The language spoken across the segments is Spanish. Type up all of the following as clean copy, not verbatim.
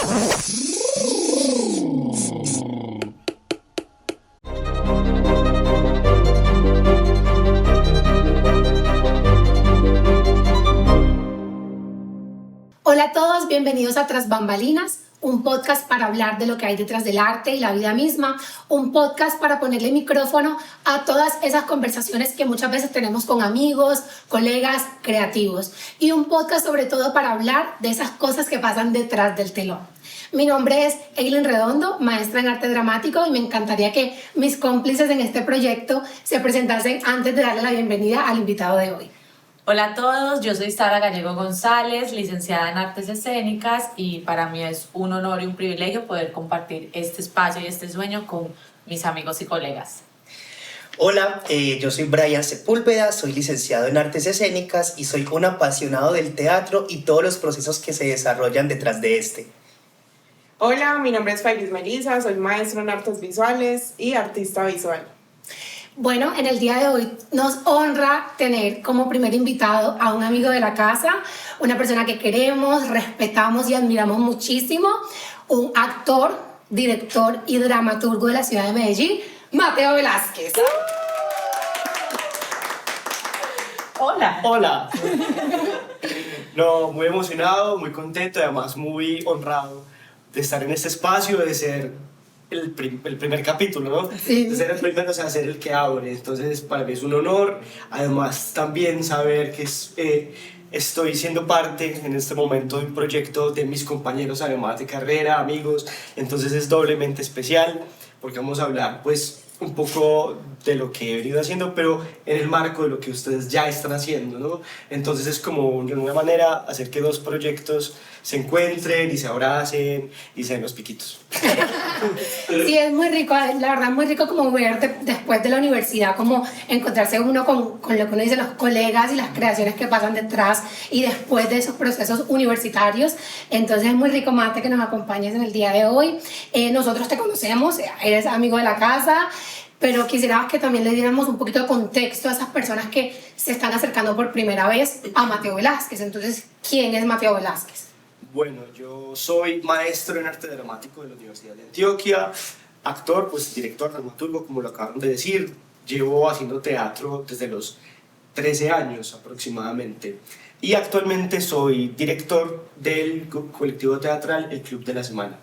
Hola a todos, bienvenidos a Tras Bambalinas, un podcast para hablar de lo que hay detrás del arte y la vida misma, un podcast para ponerle micrófono a todas esas conversaciones que muchas veces tenemos con amigos, colegas, creativos, y un podcast sobre todo para hablar de esas cosas que pasan detrás del telón. Mi nombre es Eileen Redondo, maestra en arte dramático, y me encantaría que mis cómplices en este proyecto se presentasen antes de darle la bienvenida al invitado de hoy. Hola a todos, yo soy Sara Gallego González, licenciada en Artes Escénicas, y para mí es un honor y un privilegio poder compartir este espacio y este sueño con mis amigos y colegas. Hola, yo soy Brian Sepúlveda, soy licenciado en Artes Escénicas y soy un apasionado del teatro y todos los procesos que se desarrollan detrás de este. Hola, mi nombre es Fairis Melisa, soy maestro en artes visuales y artista visual. Bueno, en el día de hoy nos honra tener como primer invitado a un amigo de la casa, una persona que queremos, respetamos y admiramos muchísimo, un actor, director y dramaturgo de la ciudad de Medellín, Mateo Velázquez. Hola. Hola. No, muy emocionado, muy contento y además muy honrado de estar en este espacio, de ser el primer capítulo, ¿no? Sí. De ser el primero, o sea, ser el que abre. Entonces, para mí es un honor. Además, también saber que estoy siendo parte en este momento de un proyecto de mis compañeros, además de carrera, amigos. Entonces, es doblemente especial porque vamos a hablar, pues, un poco de lo que he venido haciendo, pero en el marco de lo que ustedes ya están haciendo, ¿no? Entonces es como de una manera hacer que dos proyectos se encuentren y se abracen y se den los piquitos. Sí, es muy rico, la verdad, muy rico como ver después de la universidad, como encontrarse uno con lo que uno dice, los colegas y las creaciones que pasan detrás y después de esos procesos universitarios. Entonces es muy rico, Mate, que nos acompañes en el día de hoy. Nosotros te conocemos, eres amigo de la casa, pero quisiéramos que también le diéramos un poquito de contexto a esas personas que se están acercando por primera vez a Mateo Velázquez. Entonces, ¿quién es Mateo Velázquez? Bueno, yo soy maestro en arte dramático de la Universidad de Antioquia, actor, pues director, dramaturgo, como lo acaban de decir. Llevo haciendo teatro desde los 13 años aproximadamente. Y actualmente soy director del colectivo teatral El Club de la Semana.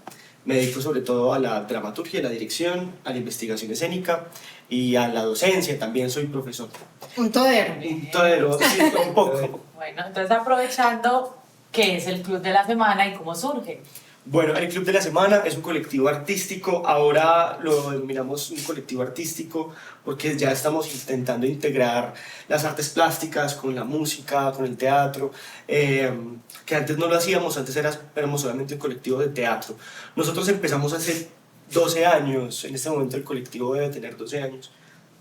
Me dedico sobre todo a la dramaturgia, a la dirección, a la investigación escénica y a la docencia. También soy profesor. Un todero. Un todero, sí, un poco. Bueno, entonces aprovechando, ¿qué es el Club de la Semana y cómo surge? Bueno, el Club de la Semana es un colectivo artístico. Ahora lo denominamos un colectivo artístico porque ya estamos intentando integrar las artes plásticas con la música, con el teatro, que antes no lo hacíamos, antes éramos solamente un colectivo de teatro. Nosotros empezamos hace 12 años, en este momento el colectivo debe tener 12 años,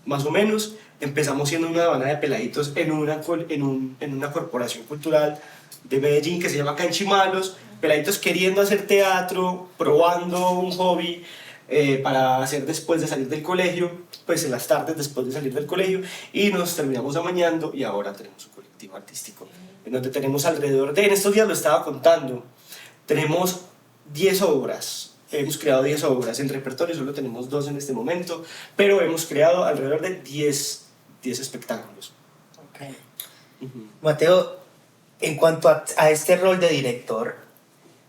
más o menos. Empezamos siendo una banda de peladitos en una corporación cultural de Medellín que se llama Canchimalos, peladitos queriendo hacer teatro, probando un hobby para hacer después de salir del colegio, pues en las tardes después de salir del colegio, y nos terminamos amañando y ahora tenemos un colectivo artístico en donde tenemos alrededor en estos días lo estaba contando, tenemos 10 obras. Hemos creado 10 obras, en repertorio solo tenemos 2 en este momento, pero hemos creado alrededor de 10 espectáculos. Okay. Mateo, en cuanto a este rol de director,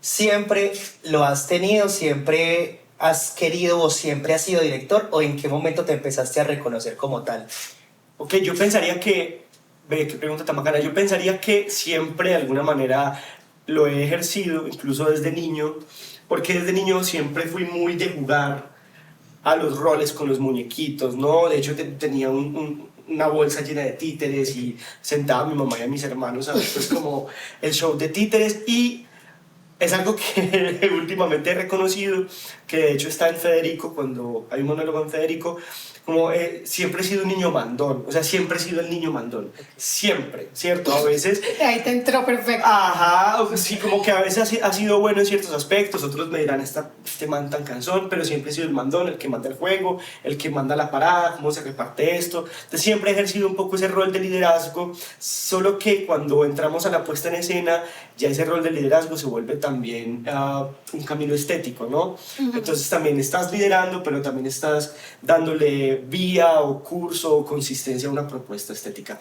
¿siempre lo has tenido, siempre has querido o siempre has sido director, o en qué momento te empezaste a reconocer como tal? Ok, yo pensaría que, ve, qué pregunta tan bacana, yo pensaría que siempre de alguna manera lo he ejercido, incluso desde niño, porque desde niño siempre fui muy de jugar a los roles con los muñequitos, ¿no? De hecho tenía una bolsa llena de títeres y sentaba a mi mamá y a mis hermanos a ver pues como el show de títeres, y es algo que últimamente he reconocido, que de hecho está en Federico, cuando hay un monólogo en Federico, como siempre he sido un niño mandón, o sea, siempre he sido el niño mandón, siempre, ¿cierto? A veces... Ahí te entró perfecto. Ajá, sí, como que a veces ha sido bueno en ciertos aspectos, otros me dirán, este man tan cansón, pero siempre he sido el mandón, el que manda el juego, el que manda la parada, cómo se reparte esto. Entonces siempre he ejercido un poco ese rol de liderazgo, solo que cuando entramos a la puesta en escena, ya ese rol de liderazgo se vuelve también un camino estético, ¿no? Entonces también estás liderando, pero también estás dándole vía o curso o consistencia a una propuesta estética.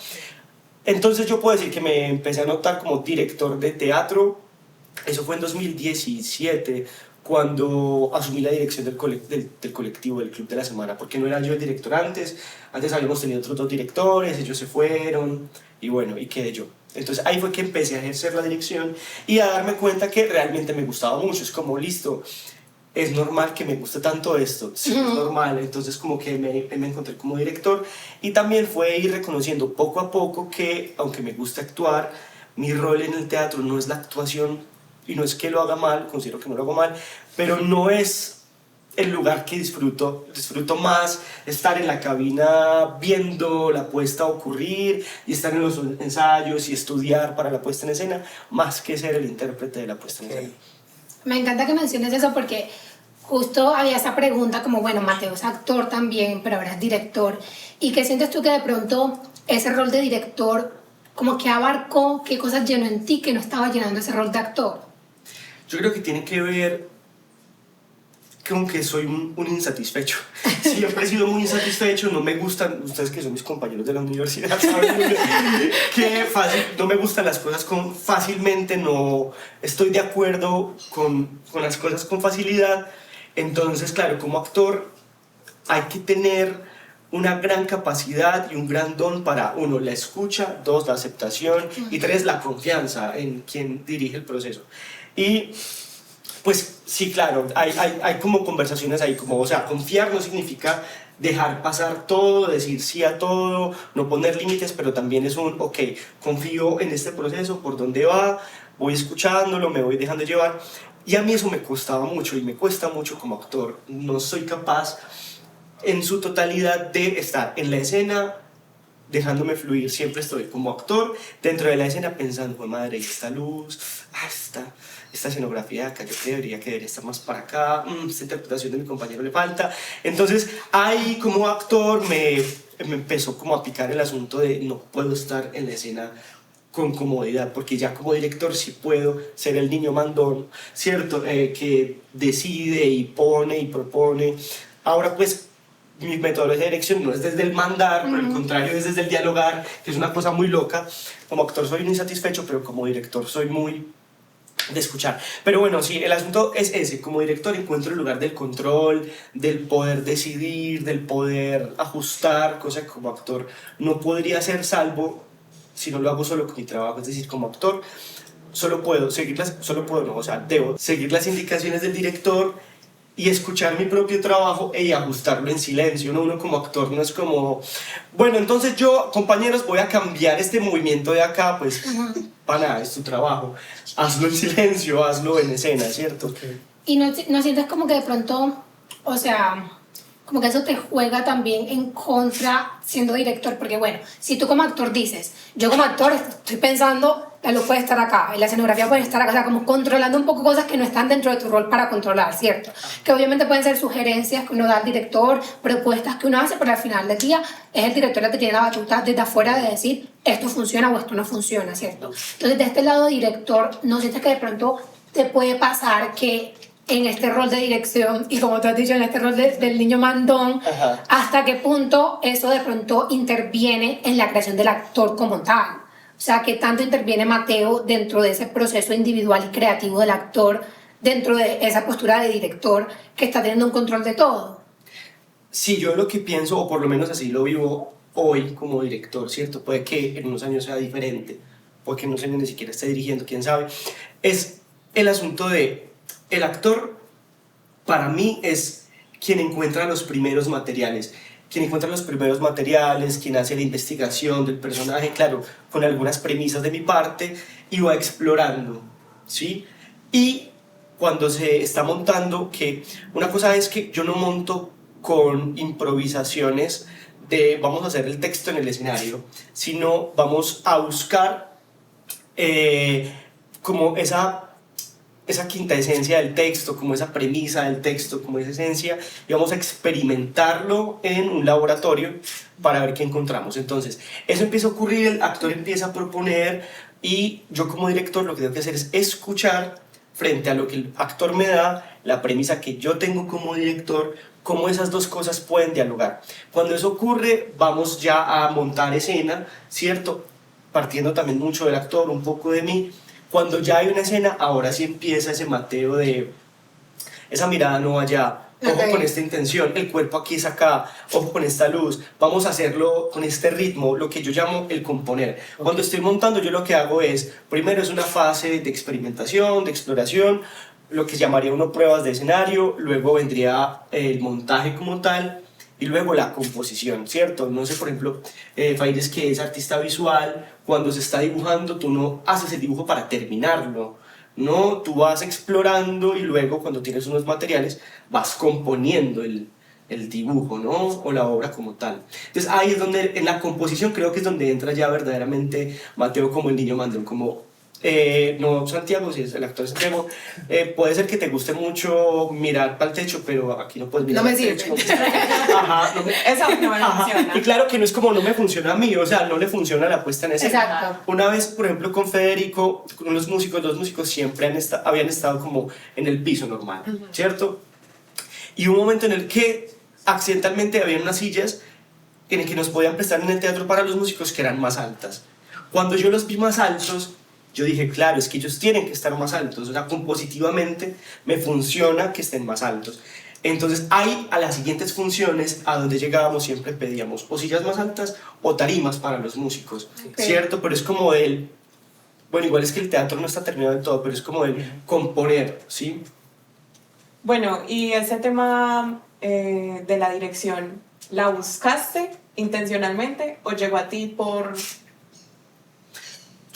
Entonces yo puedo decir que me empecé a notar como director de teatro. Eso fue en 2017, cuando asumí la dirección del colectivo, del Club de la Semana, porque no era yo el director antes habíamos tenido otros 2 directores, ellos se fueron, y bueno, y quedé yo. Entonces ahí fue que empecé a ejercer la dirección y a darme cuenta que realmente me gustaba mucho, es como, listo, es normal que me guste tanto esto, sí, es normal. Entonces como que me encontré como director y también fue ir reconociendo poco a poco que, aunque me gusta actuar, mi rol en el teatro no es la actuación, y no es que lo haga mal, considero que no lo hago mal, pero no es el lugar que disfruto más estar en la cabina viendo la puesta ocurrir y estar en los ensayos y estudiar para la puesta en escena, más que ser el intérprete de la puesta en escena. Me encanta que menciones eso porque justo había esa pregunta como, bueno, Mateo es actor también, pero ahora es director. ¿Y qué sientes tú que de pronto ese rol de director como que abarcó, qué cosas llenó en ti que no estaba llenando ese rol de actor? Yo creo que tiene que ver con que soy un insatisfecho. Siempre he sido muy insatisfecho, no me gustan, ustedes que son mis compañeros de la universidad saben que no me gustan las cosas fácilmente, no estoy de acuerdo con las cosas con facilidad. Entonces, claro, como actor hay que tener una gran capacidad y un gran don para, 1, la escucha, 2, la aceptación y 3, la confianza en quien dirige el proceso. Y pues sí, claro, hay como conversaciones ahí, como, o sea, confiar no significa dejar pasar todo, decir sí a todo, no poner límites, pero también es un, ok, confío en este proceso, por dónde va, voy escuchándolo, me voy dejando llevar. Y a mí eso me costaba mucho y me cuesta mucho como actor. No soy capaz en su totalidad de estar en la escena dejándome fluir. Siempre estoy como actor dentro de la escena pensando, oh, madre, esta luz, esta escenografía de acá, yo creería que debería estar más para acá, esta interpretación de mi compañero le falta. Entonces ahí como actor me empezó como a picar el asunto de no puedo estar en la escena con comodidad, porque ya como director sí puedo ser el niño mandón, ¿cierto? Que decide y pone y propone. Ahora pues mi metodología de dirección no es desde el mandar, por el contrario es desde el dialogar, que es una cosa muy loca. Como actor soy muy insatisfecho, pero como director soy muy de escuchar. Pero bueno, sí, el asunto es ese. Como director encuentro el lugar del control, del poder decidir, del poder ajustar, cosa que como actor no podría hacer, salvo si no lo hago solo con mi trabajo. Es decir, como actor debo seguir las indicaciones del director y escuchar mi propio trabajo y ajustarlo en silencio. Uno como actor no es como, bueno, entonces yo, compañeros, voy a cambiar este movimiento de acá, pues para nada, es tu trabajo, hazlo en silencio, hazlo en escena, ¿cierto? Okay. Y no sientes como que de pronto, o sea, como que eso te juega también en contra siendo director, porque bueno, si tú como actor dices, yo como actor estoy pensando, la luz puede estar acá, y la escenografía puede estar acá, o sea, como controlando un poco cosas que no están dentro de tu rol para controlar, ¿cierto? Que obviamente pueden ser sugerencias que uno da al director, propuestas que uno hace, pero al final del día es el director el que tiene la batuta desde afuera de decir, esto funciona o esto no funciona, ¿cierto? Entonces, de este lado director, ¿no sientes que de pronto te puede pasar que en este rol de dirección y como tú has dicho, en este rol del niño mandón, hasta qué punto eso de pronto interviene en la creación del actor como tal? O sea, ¿qué tanto interviene Mateo dentro de ese proceso individual y creativo del actor, dentro de esa postura de director que está teniendo un control de todo? Sí, yo lo que pienso, o por lo menos así lo vivo hoy como director, ¿cierto? Puede que en unos años sea diferente, puede que en unos años ni siquiera esté dirigiendo, quién sabe. Es el asunto de el actor, para mí, es quien encuentra los primeros materiales, quien hace la investigación del personaje, claro, con algunas premisas de mi parte, y va explorando, ¿sí? Y cuando se está montando, que una cosa es que yo no monto con improvisaciones de vamos a hacer el texto en el escenario, sino vamos a buscar como esa quinta esencia del texto, como esa premisa del texto, como esa esencia, y vamos a experimentarlo en un laboratorio para ver qué encontramos. Entonces, eso empieza a ocurrir, el actor empieza a proponer, y yo como director lo que tengo que hacer es escuchar frente a lo que el actor me da, la premisa que yo tengo como director, cómo esas dos cosas pueden dialogar. Cuando eso ocurre, vamos ya a montar escena, ¿cierto? Partiendo también mucho del actor, un poco de mí. Cuando ya hay una escena, ahora sí empieza ese Mateo de esa mirada no allá, ojo con esta intención, el cuerpo aquí es acá, ojo con esta luz, vamos a hacerlo con este ritmo, lo que yo llamo el componer. Cuando estoy montando, yo lo que hago es, primero es una fase de experimentación, de exploración, lo que llamaría uno pruebas de escenario, luego vendría el montaje como tal, y luego la composición, ¿cierto? No sé, por ejemplo, Faires, que es artista visual, cuando se está dibujando, tú no haces el dibujo para terminarlo, no, tú vas explorando y luego cuando tienes unos materiales vas componiendo el dibujo, ¿no? O la obra como tal. Entonces ahí es donde, en la composición creo que es donde entra ya verdaderamente Mateo como el niño mandón, como no Santiago, si es el actor Santiago, puede ser que te guste mucho mirar para el techo, pero aquí no puedes mirar No me para el sirve. techo. Ajá, Eso no me funciona. Y claro que no es como no me funciona a mí, o sea, no le funciona la puesta en escena. Exacto. Una vez, por ejemplo, con Federico, con los músicos siempre habían estado como en el piso normal, ¿cierto? Y un momento en el que accidentalmente había unas sillas en el que nos podían prestar en el teatro para los músicos que eran más altas. Cuando yo los vi más altos, yo dije, claro, es que ellos tienen que estar más altos, o sea, compositivamente me funciona que estén más altos. Entonces, ahí a las siguientes funciones, a donde llegábamos, siempre pedíamos o sillas más altas o tarimas para los músicos, ¿cierto? Pero es como el, bueno, igual es que el teatro no está terminado del todo, pero es como el componer, ¿sí? Bueno, y ese tema de la dirección, ¿la buscaste intencionalmente o llegó a ti por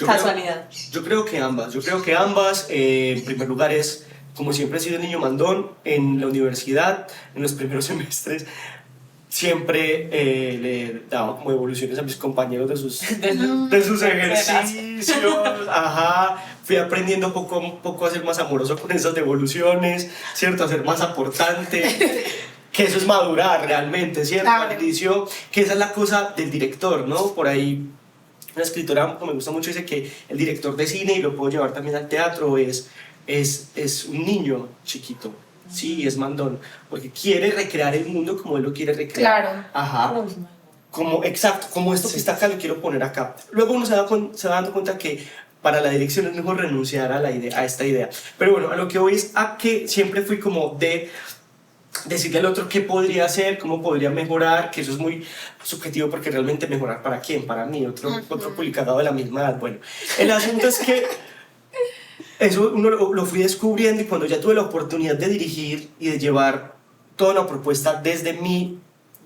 casualidad? Yo creo que ambas. En primer lugar es, como siempre he sido niño mandón, en la universidad, en los primeros semestres, siempre le daba como evoluciones a mis compañeros de sus ejercicios, ajá, fui aprendiendo poco a poco a ser más amoroso con esas devoluciones, ¿cierto? A ser más aportante, que eso es madurar realmente, ¿cierto? Claro. Al inicio, que esa es la cosa del director, ¿no? Por ahí una escritora que me gusta mucho dice que el director de cine, y lo puedo llevar también al teatro, es un niño chiquito. Sí, es mandón, porque quiere recrear el mundo como él lo quiere recrear. Claro. Ajá. Como, exacto, como esto que está acá lo quiero poner acá. Luego uno se va dando cuenta que para la dirección es mejor renunciar a esta idea. Pero bueno, a lo que voy es a que siempre fui como de decirle al otro qué podría hacer, cómo podría mejorar, que eso es muy subjetivo porque realmente mejorar para quién, para mí, otro publicado de la misma edad. Bueno, el asunto es que eso uno lo fui descubriendo, y cuando ya tuve la oportunidad de dirigir y de llevar toda una propuesta desde mi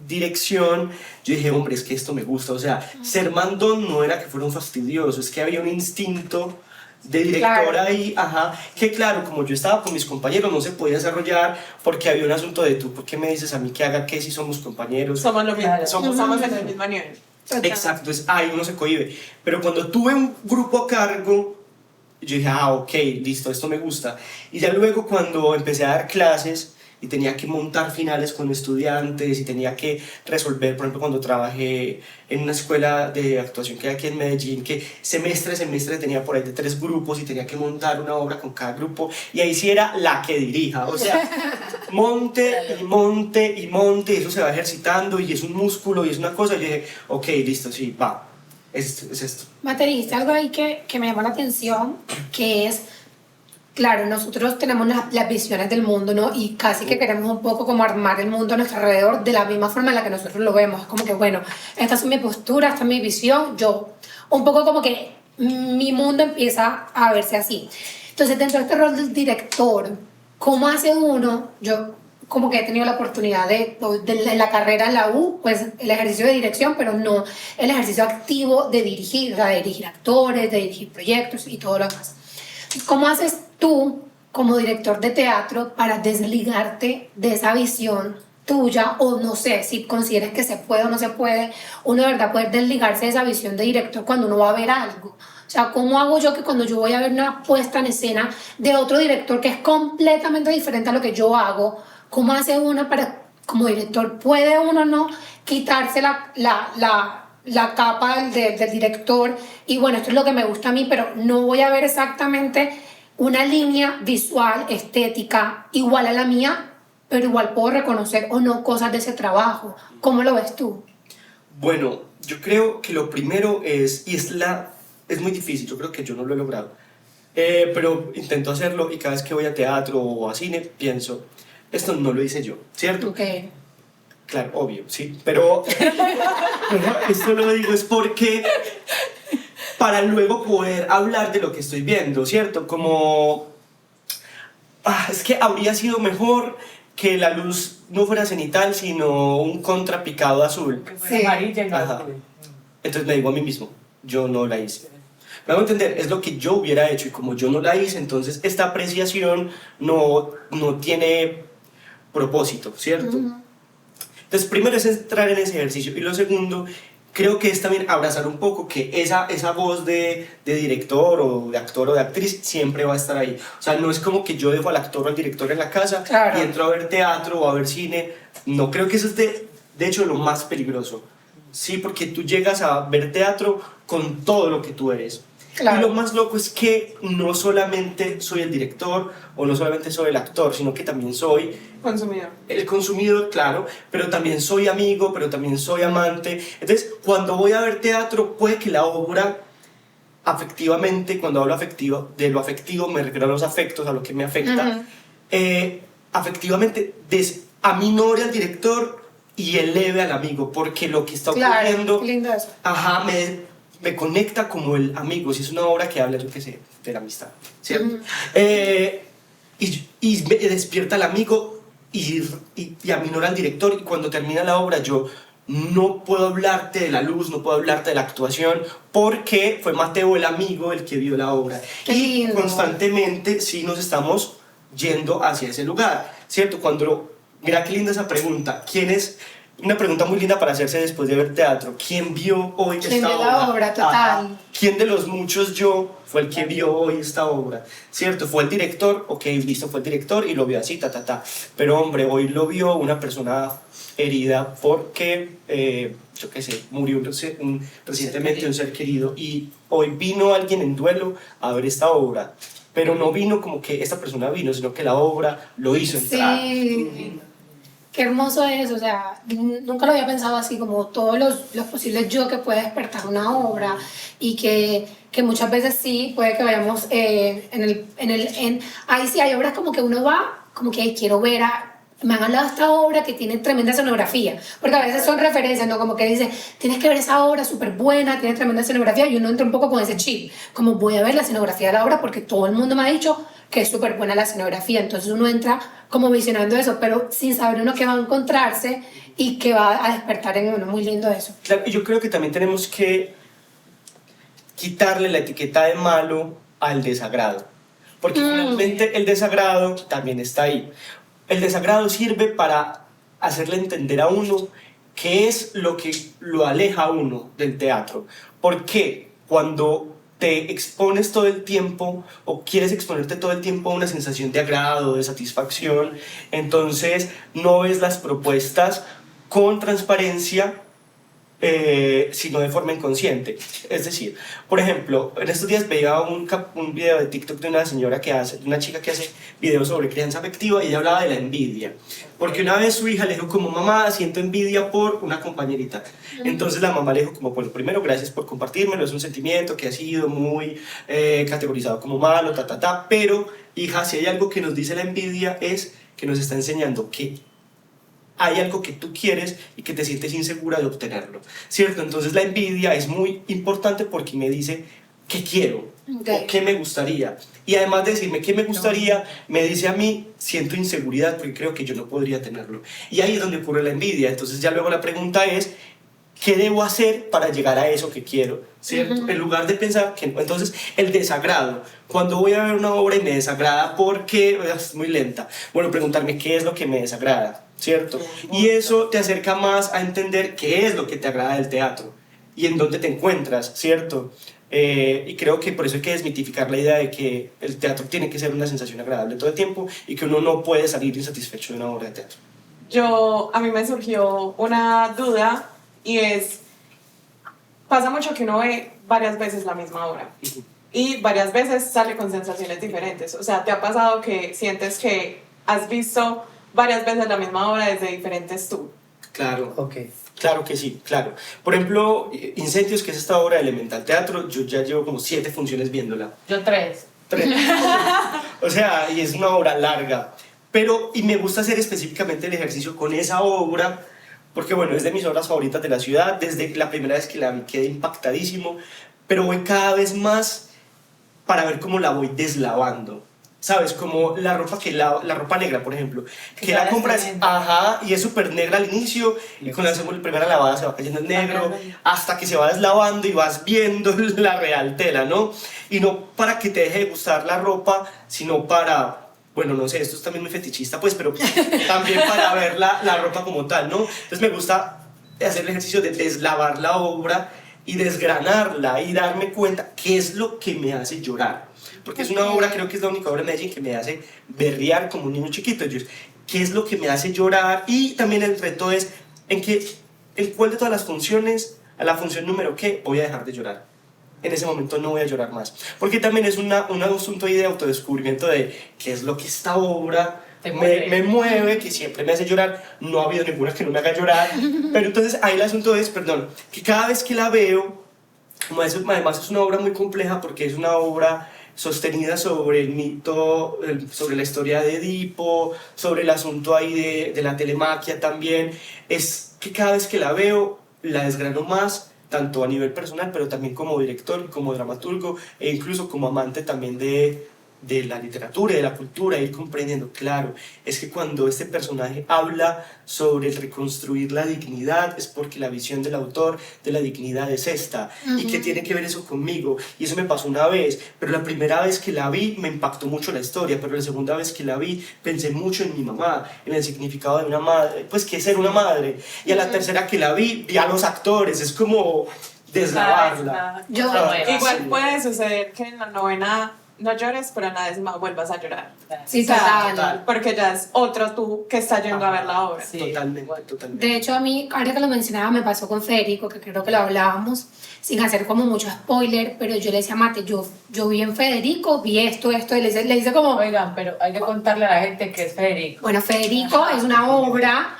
dirección, yo dije, hombre, es que esto me gusta. O sea, ser mandón no era que fuera un fastidioso, es que había un instinto de director, claro, ahí, ajá, que claro, como yo estaba con mis compañeros no se podía desarrollar porque había un asunto de tú, ¿por qué me dices a mí que haga qué si somos compañeros? Somos lo mismo, somos en el mismo nivel. Exacto, entonces ahí uno se cohíbe. Pero cuando tuve un grupo a cargo, yo dije, ok, listo, esto me gusta. Y ya luego cuando empecé a dar clases y tenía que montar finales con estudiantes y tenía que resolver, por ejemplo, cuando trabajé en una escuela de actuación que hay aquí en Medellín, que semestre a semestre tenía por ahí de 3 grupos y tenía que montar una obra con cada grupo, y ahí sí era la que dirija, o sea, monte y monte y monte, y eso se va ejercitando y es un músculo y es una cosa. Y yo dije, ok, listo, sí, va, es esto. Mate, dijiste algo ahí que me llamó la atención, que es, claro, nosotros tenemos las visiones del mundo, ¿no? Y casi que queremos un poco como armar el mundo a nuestro alrededor de la misma forma en la que nosotros lo vemos. Es como que, bueno, esta es mi postura, esta es mi visión, yo. Un poco como que mi mundo empieza a verse así. Entonces, dentro de este rol del director, ¿cómo hace uno? Yo como que he tenido la oportunidad de la carrera en la U, pues el ejercicio de dirección, pero no el ejercicio activo de dirigir, o sea, de dirigir actores, de dirigir proyectos y todo lo demás. ¿Cómo haces tú, como director de teatro, para desligarte de esa visión tuya, o no sé, si consideras que se puede o no se puede, uno de verdad poder desligarse de esa visión de director cuando uno va a ver algo? O sea, ¿cómo hago yo que cuando yo voy a ver una puesta en escena de otro director que es completamente diferente a lo que yo hago, cómo hace uno para, como director, puede uno no quitarse la capa del director y bueno, esto es lo que me gusta a mí, pero no voy a ver exactamente una línea visual, estética, igual a la mía, pero igual puedo reconocer o no cosas de ese trabajo? ¿Cómo lo ves tú? Bueno, yo creo que lo primero es, es muy difícil, yo creo que yo no lo he logrado, pero intento hacerlo y cada vez que voy a teatro o a cine pienso, esto no lo hice yo, ¿cierto? Ok. Claro, obvio, sí, pero esto lo digo es porque para luego poder hablar de lo que estoy viendo, ¿cierto? Como, es que habría sido mejor que la luz no fuera cenital, sino un contrapicado azul. Sí. Amarilla y no Ajá. azul. Entonces me digo a mí mismo, yo no la hice. Me hago entender, es lo que yo hubiera hecho y como yo no la hice, entonces esta apreciación no tiene propósito, ¿cierto? Entonces primero es entrar en ese ejercicio y lo segundo creo que es también abrazar un poco que esa voz de director o de actor o de actriz siempre va a estar ahí. O sea, no es como que yo dejo al actor o al director en la casa Claro. y entro a ver teatro o a ver cine. No, creo que eso es de hecho lo más peligroso. Sí, porque tú llegas a ver teatro con todo lo que tú eres. Claro. Y lo más loco es que no solamente soy el director o no solamente soy el actor, sino que también soy Consumidor. el consumidor, claro, pero también soy amigo, pero también soy amante. Entonces, cuando voy a ver teatro, puede que la obra, afectivamente, cuando hablo de lo afectivo, me refiero a los afectos, a lo que me afecta, afectivamente aminore al director y eleve al amigo, porque lo que está ocurriendo, Claro, lindo eso. ajá, me conecta como el amigo, si es una obra que habla, yo qué sé, de la amistad, ¿cierto? Y me despierta al amigo y aminora al director, y cuando termina la obra yo no puedo hablarte de la luz, no puedo hablarte de la actuación, porque fue Mateo el amigo el que vio la obra. Qué Y lindo. constantemente sí nos estamos yendo hacia ese lugar, ¿cierto? Mira qué linda esa pregunta, ¿quién es? Una pregunta muy linda para hacerse después de ver teatro. ¿Quién vio hoy ¿Quién esta vio obra? la obra? Total. Ajá. ¿Quién de los muchos yo fue el que vio hoy esta obra? ¿Cierto? ¿Fue el director? Ok, listo, fue el director y lo vio así, Pero hombre, hoy lo vio una persona herida porque, yo qué sé, murió recientemente un ser querido y hoy vino alguien en duelo a ver esta obra. Pero no vino como que esta persona vino, sino que la obra lo hizo entrar. Sí. Qué hermoso es, o sea, nunca lo había pensado así, como todos los posibles yo que puede despertar una obra y que muchas veces sí, puede que vayamos ahí sí hay obras como que uno va, como que "Ay, quiero ver me han hablado de esta obra que tiene tremenda escenografía", porque a veces son referencias, ¿no? Como que dice, tienes que ver esa obra súper buena, tiene tremenda escenografía, y uno entra un poco con ese chip, como voy a ver la escenografía de la obra porque todo el mundo me ha dicho que es súper buena la escenografía, entonces uno entra como visionando eso, pero sin saber uno qué va a encontrarse y qué va a despertar en uno. Muy lindo eso. Claro, y yo creo que también tenemos que quitarle la etiqueta de malo al desagrado, porque finalmente el desagrado también está ahí. El desagrado sirve para hacerle entender a uno qué es lo que lo aleja a uno del teatro. Porque cuando te expones todo el tiempo o quieres exponerte todo el tiempo a una sensación de agrado, de satisfacción, entonces no ves las propuestas con transparencia, sino de forma inconsciente. Es decir, por ejemplo, en estos días veía un video de TikTok de una chica que hace videos sobre crianza afectiva, y ella hablaba de la envidia, porque una vez su hija le dijo como, mamá, siento envidia por una compañerita. Entonces la mamá le dijo como, bueno, primero gracias por compartírmelo, es un sentimiento que ha sido muy categorizado como malo, pero hija, si hay algo que nos dice la envidia es que nos está enseñando que hay algo que tú quieres y que te sientes insegura de obtenerlo, ¿cierto? Entonces la envidia es muy importante porque me dice qué quiero o qué me gustaría. Y además de decirme qué me gustaría, me dice a mí, siento inseguridad porque creo que yo no podría tenerlo. Y ahí es donde ocurre la envidia. Entonces ya luego la pregunta es, ¿qué debo hacer para llegar a eso que quiero? ¿Cierto? En lugar de pensar que no. Entonces, el desagrado. Cuando voy a ver una obra y me desagrada porque es muy lenta, bueno, preguntarme qué es lo que me desagrada. ¿cierto? Y eso te acerca más a entender qué es lo que te agrada del teatro y en dónde te encuentras, ¿cierto? Y creo que por eso hay que desmitificar la idea de que el teatro tiene que ser una sensación agradable todo el tiempo y que uno no puede salir insatisfecho de una obra de teatro. A mí me surgió una duda y pasa mucho que uno ve varias veces la misma obra y varias veces sale con sensaciones diferentes. O sea, ¿te ha pasado que sientes que has visto varias veces la misma obra desde diferentes tú? Claro. Ok. Claro que sí, claro. Por ejemplo, Incendios, que es esta obra de Elemental Teatro, yo ya llevo como 7 funciones viéndola. Yo 3. 3. O sea, y es una obra larga. Pero, y me gusta hacer específicamente el ejercicio con esa obra, porque bueno, es de mis obras favoritas de la ciudad. Desde la primera vez que la vi quedé impactadísimo, pero voy cada vez más para ver cómo la voy deslavando. ¿Sabes? Como la ropa la ropa negra, por ejemplo, que la compras, y es súper negra al inicio, y con la primera lavada se va cayendo en negro, hasta que se va deslavando y vas viendo la real tela, ¿no? Y no para que te deje de gustar la ropa, sino para, bueno, no sé, esto es también muy fetichista, pues, pero también para ver la ropa como tal, ¿no? Entonces me gusta hacer el ejercicio de deslavar la obra y desgranarla y darme cuenta qué es lo que me hace llorar. Porque es una obra, creo que es la única obra de Medellín que me hace berrear como un niño chiquito. ¿Qué es lo que me hace llorar? Y también el reto es en cuál de todas las funciones, a la función número qué, voy a dejar de llorar. En ese momento no voy a llorar más. Porque también es un asunto ahí de autodescubrimiento de qué es lo que esta obra me mueve, que siempre me hace llorar. No ha habido ninguna que no me haga llorar. Pero entonces ahí el asunto es, que cada vez que la veo, además es una obra muy compleja porque es una obra sostenida sobre el mito, sobre la historia de Edipo, sobre el asunto ahí de la telemaquia también, es que cada vez que la veo, la desgrano más, tanto a nivel personal, pero también como director, como dramaturgo, e incluso como amante también de la literatura y de la cultura, ir comprendiendo, claro, es que cuando este personaje habla sobre el reconstruir la dignidad, es porque la visión del autor de la dignidad es esta, y que tiene que ver eso conmigo, y eso me pasó una vez, pero la primera vez que la vi me impactó mucho la historia, pero la segunda vez que la vi pensé mucho en mi mamá, en el significado de una madre, pues que es ser una madre, y a la tercera que la vi a los actores, es como deslavarla. Igual puede suceder que en la novena no llores, pero en la décima vuelvas a llorar. Sí, total. Porque ya es otro tú que está yendo a ver la obra. Sí, totalmente. De hecho, a mí, ahora que lo mencionaba, me pasó con Federico, que creo que lo hablábamos, sin hacer como mucho spoiler, pero yo le decía a Mate, yo vi en Federico, vi esto, y le hice como... Oigan, pero hay que contarle a la gente que es Federico. Bueno, Federico es una obra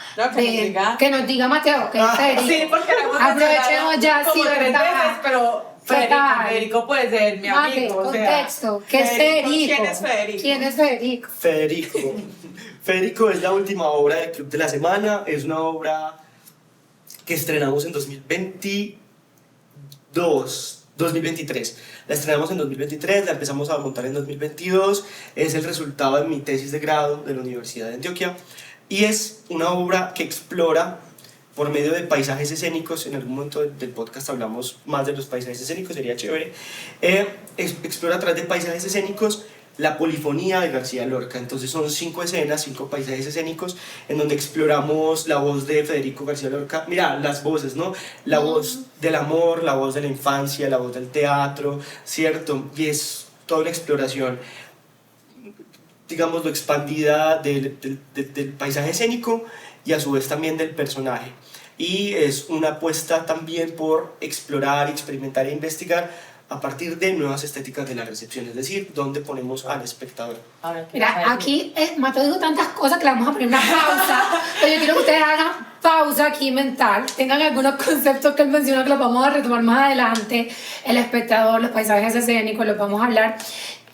que nos diga Mateo, que es Federico. Sí, porque aprovechemos ya, como sí, 3 ¿verdad? veces, pero Federico puede ser mi amigo. Mate, contexto, ¿qué es Federico? ¿Quién es Federico? ¿Quién es Federico? Federico es la última obra del Club de la Semana, es una obra que estrenamos en 2023. La estrenamos en 2023, la empezamos a montar en 2022, es el resultado de mi tesis de grado de la Universidad de Antioquia y es una obra que explora por medio de paisajes escénicos. En algún momento del podcast hablamos más de los paisajes escénicos, sería chévere. Explora a través de paisajes escénicos la polifonía de García Lorca. Entonces son 5 escenas, 5 paisajes escénicos en donde exploramos la voz de Federico García Lorca. Mira, las voces, ¿no? La voz del amor, la voz de la infancia, la voz del teatro, ¿cierto? Y es toda una exploración, digamos, lo expandida del paisaje escénico y a su vez también del personaje. Y es una apuesta también por explorar, experimentar e investigar a partir de nuevas estéticas de la recepción, es decir, dónde ponemos al espectador. Mira, aquí Mateo dijo tantas cosas que le vamos a poner una pausa, pero yo quiero que ustedes hagan pausa aquí mental, tengan algunos conceptos que él menciona que los vamos a retomar más adelante, el espectador, los paisajes escénicos, los vamos a hablar.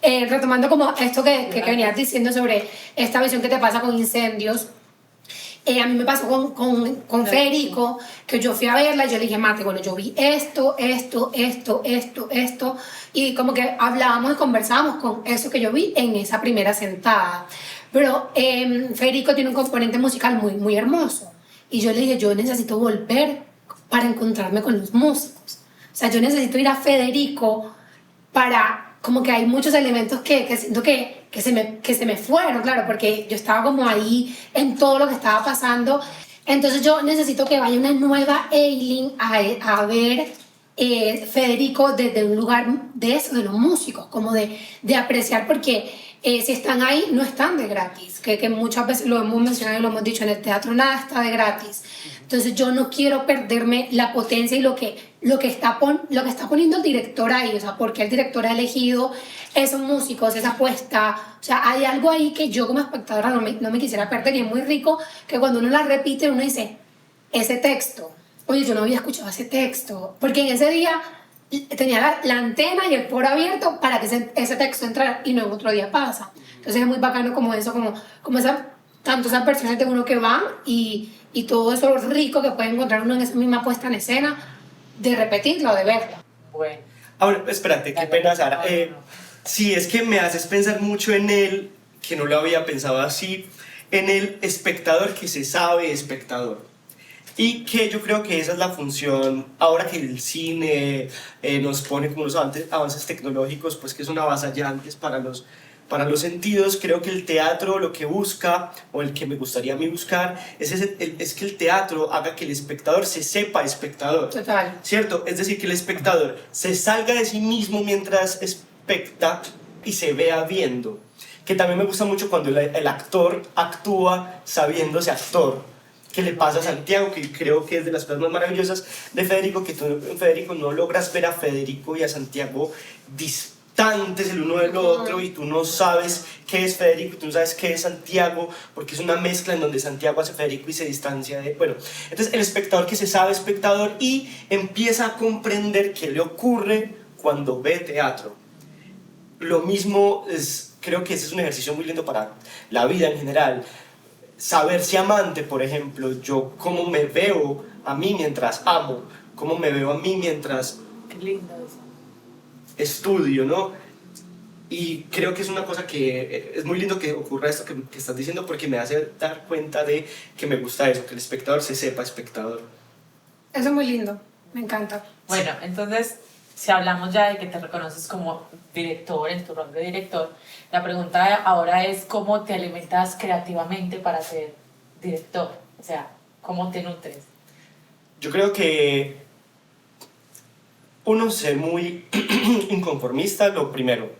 Retomando como esto que venías diciendo sobre esta visión que te pasa con Incendios. A mí me pasó con Federico, que yo fui a verla y yo le dije, Mate, bueno, yo vi esto, y como que hablábamos y conversábamos con eso que yo vi en esa primera sentada. Pero Federico tiene un componente musical muy, muy hermoso. Y yo le dije, yo necesito volver para encontrarme con los músicos. O sea, yo necesito ir a Federico para como que hay muchos elementos que siento que se me fueron, claro, porque yo estaba como ahí en todo lo que estaba pasando. Entonces yo necesito que vaya una nueva Eileen a ver Federico desde un lugar de eso, de los músicos, como de apreciar, porque si están ahí, no están de gratis, que muchas veces lo hemos mencionado y lo hemos dicho, en el teatro nada está de gratis. Entonces yo no quiero perderme la potencia y lo que está poniendo el director ahí, o sea, porque el director ha elegido esos músicos, esa apuesta, o sea, hay algo ahí que yo como espectadora no me quisiera perder, y es muy rico que cuando uno la repite uno dice, ese texto, oye, yo no había escuchado ese texto, porque en ese día tenía la antena y el foro abierto para que ese texto entrara, y no en otro día pasa. Entonces es muy bacano como eso, tanto esas versiones de uno que van y todo eso rico que puede encontrar uno en esa misma puesta en escena, de repetirlo, de verlo. Bueno. Ahora, espérate, qué pena, Sara. No. Sí, es que me haces pensar mucho en él, que no lo había pensado así, en el espectador que se sabe espectador. Y que yo creo que esa es la función, ahora que el cine nos pone como los avances tecnológicos, pues que son avasallantes para los sentidos. Creo que el teatro lo que busca, o el que me gustaría a mí buscar, es que el teatro haga que el espectador se sepa espectador. Total. ¿Cierto? Es decir, que el espectador se salga de sí mismo mientras especta y se vea viendo. Que también me gusta mucho cuando el actor actúa sabiéndose actor. Que le pasa a Santiago, que creo que es de las cosas más maravillosas de Federico, que tú en Federico no logras ver a Federico y a Santiago distantes el uno del otro, y tú no sabes qué es Federico, tú no sabes qué es Santiago, porque es una mezcla en donde Santiago hace Federico y se distancia de... Bueno, entonces el espectador que se sabe espectador y empieza a comprender qué le ocurre cuando ve teatro. Lo mismo creo que ese es un ejercicio muy lindo para la vida en general. Saberse amante, por ejemplo, yo cómo me veo a mí mientras amo, cómo me veo a mí mientras Qué lindo eso. estudio, ¿no? Y creo que es una cosa que es muy lindo que ocurra esto que estás diciendo, porque me hace dar cuenta de que me gusta eso, que el espectador se sepa espectador. Eso es muy lindo, me encanta. Bueno, entonces, si hablamos ya de que te reconoces como director, en tu rol de director, la pregunta ahora es cómo te alimentas creativamente para ser director, o sea, cómo te nutres. Yo creo que uno, ser muy inconformista, lo primero.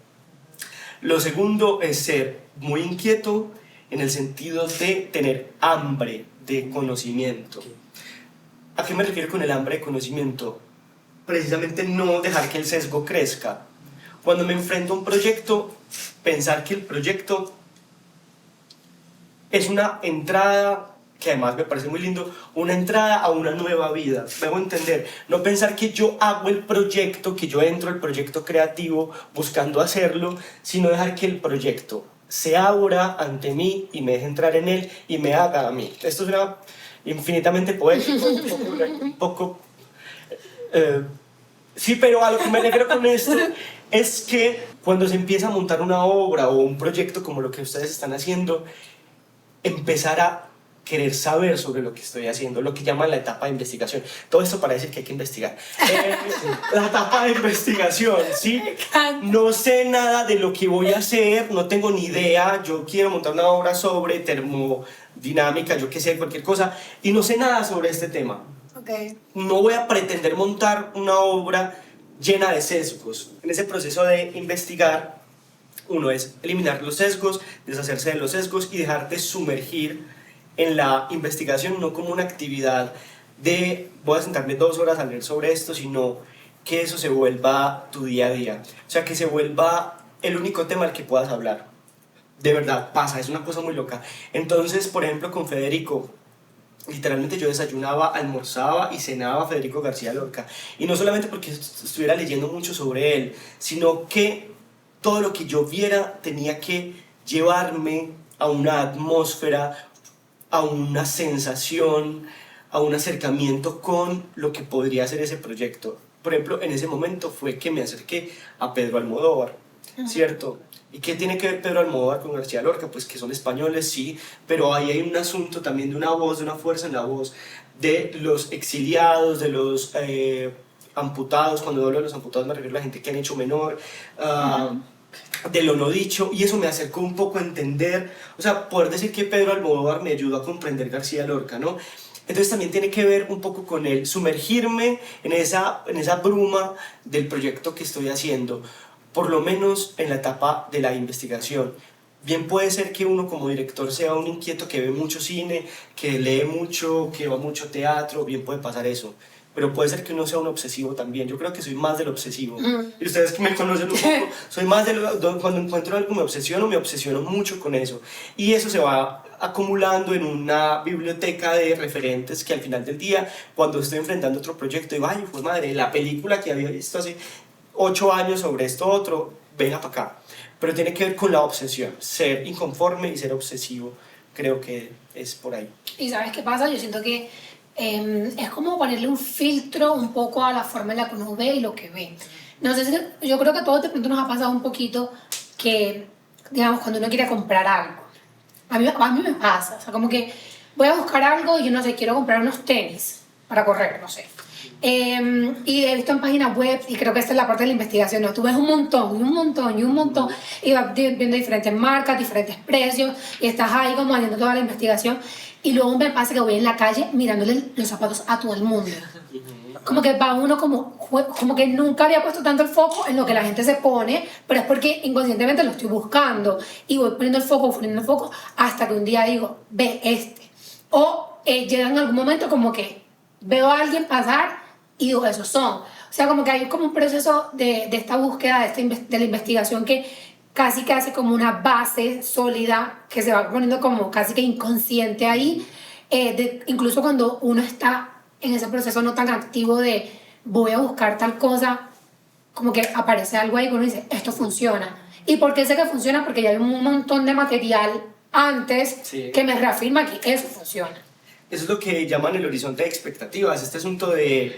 Lo segundo es ser muy inquieto en el sentido de tener hambre de conocimiento. ¿A qué me refiero con el hambre de conocimiento? Precisamente no dejar que el sesgo crezca. Cuando me enfrento a un proyecto, pensar que el proyecto es una entrada, que además me parece muy lindo, una entrada a una nueva vida. Me hago entender. No pensar que yo hago el proyecto, que yo entro al proyecto creativo buscando hacerlo, sino dejar que el proyecto se abra ante mí y me deje entrar en él y me haga a mí. Esto es infinitamente poético, un poco sí, pero a lo que me refiero con esto es que cuando se empieza a montar una obra o un proyecto como lo que ustedes están haciendo, empezar a querer saber sobre lo que estoy haciendo, lo que llaman la etapa de investigación. Todo esto para decir que hay que investigar. La etapa de investigación, ¿sí? No sé nada de lo que voy a hacer, no tengo ni idea, yo quiero montar una obra sobre termodinámica, yo qué sé, cualquier cosa, y no sé nada sobre este tema. Okay. No voy a pretender montar una obra llena de sesgos. En ese proceso de investigar, uno es eliminar los sesgos, deshacerse de los sesgos y dejarte sumergir en la investigación, no como una actividad de voy a sentarme 2 horas a leer sobre esto, sino que eso se vuelva tu día a día. O sea, que se vuelva el único tema al que puedas hablar. De verdad, pasa, es una cosa muy loca. Entonces, por ejemplo, con Federico, literalmente yo desayunaba, almorzaba y cenaba a Federico García Lorca. Y no solamente porque estuviera leyendo mucho sobre él, sino que todo lo que yo viera tenía que llevarme a una atmósfera, a una sensación, a un acercamiento con lo que podría ser ese proyecto. Por ejemplo, en ese momento fue que me acerqué a Pedro Almodóvar, ¿cierto? ¿Y qué tiene que ver Pedro Almodóvar con García Lorca? Pues que son españoles, sí, pero ahí hay un asunto también de una voz, de una fuerza en la voz, de los exiliados, de los amputados. Cuando hablo de los amputados me refiero a la gente que han hecho menor, de lo no dicho, y eso me acercó un poco a entender, o sea, poder decir que Pedro Almodóvar me ayudó a comprender García Lorca, ¿no? Entonces también tiene que ver un poco con el sumergirme en esa bruma del proyecto que estoy haciendo, por lo menos en la etapa de la investigación. Bien puede ser que uno como director sea un inquieto que ve mucho cine, que lee mucho, que va mucho teatro, bien puede pasar eso. Pero puede ser que uno sea un obsesivo también. Yo creo que soy más del obsesivo. Y ustedes que me conocen un poco, soy más cuando encuentro algo me obsesiono mucho con eso. Y eso se va acumulando en una biblioteca de referentes que al final del día, cuando estoy enfrentando otro proyecto, digo, ay, pues madre, la película que había visto hace 8 años sobre esto otro, venga para acá. Pero tiene que ver con la obsesión, ser inconforme y ser obsesivo. Creo que es por ahí. ¿Y sabes qué pasa? Yo siento que es como ponerle un filtro un poco a la forma en la que uno ve y lo que ve. No sé si, yo creo que a todos de pronto nos ha pasado un poquito que, digamos, cuando uno quiere comprar algo, a mí me pasa, o sea, como que voy a buscar algo y yo no sé, quiero comprar unos tenis para correr, no sé. Y he visto en páginas web, y creo que esta es la parte de la investigación, ¿no? Tú ves un montón, y un montón, y un montón, y vas viendo diferentes marcas, diferentes precios, y estás ahí como haciendo toda la investigación, y luego me pasa que voy en la calle mirándole los zapatos a todo el mundo. Como que va uno como que nunca había puesto tanto el foco en lo que la gente se pone, pero es porque inconscientemente lo estoy buscando, y voy poniendo el foco, hasta que un día digo, ve este. O llega en algún momento como que veo a alguien pasar y digo, esos son. O sea, como que hay como un proceso de esta búsqueda, de la investigación que casi que hace como una base sólida que se va poniendo como casi que inconsciente ahí, incluso cuando uno está en ese proceso no tan activo de voy a buscar tal cosa, como que aparece algo ahí que uno dice, esto funciona. ¿Y por qué sé que funciona? Porque ya hay un montón de material antes que me reafirma que eso funciona. Eso es lo que llaman el horizonte de expectativas, este asunto de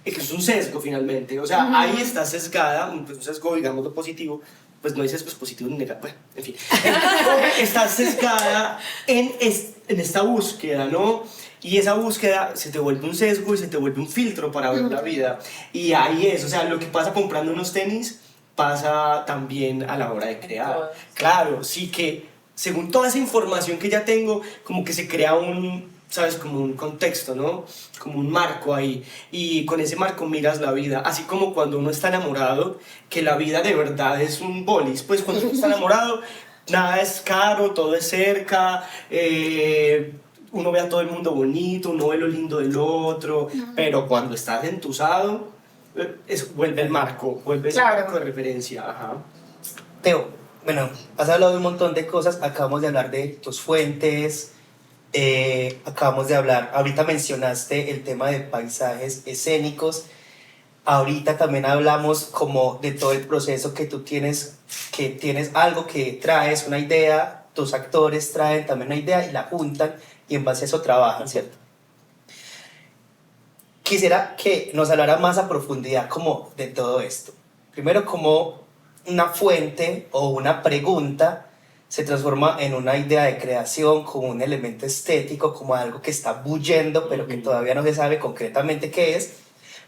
que es un sesgo finalmente, o sea, ahí está sesgada, un sesgo, digamos, lo positivo, pues no hay sesgos positivos ni negativos, bueno, en fin, está sesgada en esta búsqueda, ¿no? Y esa búsqueda se te vuelve un sesgo y se te vuelve un filtro para ver la vida, y ahí es, o sea, lo que pasa comprando unos tenis pasa también a la hora de crear. Claro, sí que según toda esa información que ya tengo, como que se crea ¿sabes? Como un contexto, ¿no? Como un marco ahí. Y con ese marco miras la vida. Así como cuando uno está enamorado, que la vida de verdad es un bolis. Pues cuando uno está enamorado, nada es caro, todo es cerca, uno ve a todo el mundo bonito, uno ve lo lindo del otro. Pero cuando estás entusado, vuelve el marco, vuelve ese marco de referencia. Ajá. Teo, bueno, has hablado de un montón de cosas, acabamos de hablar de tus fuentes, acabamos de hablar, ahorita mencionaste el tema de paisajes escénicos, ahorita también hablamos como de todo el proceso que tú tienes algo que traes, una idea, tus actores traen también una idea y la juntan y en base a eso trabajan, ¿cierto? Quisiera que nos hablara más a profundidad como de todo esto. Primero, como una fuente o una pregunta se transforma en una idea de creación, como un elemento estético, como algo que está bullendo, pero que todavía no se sabe concretamente qué es.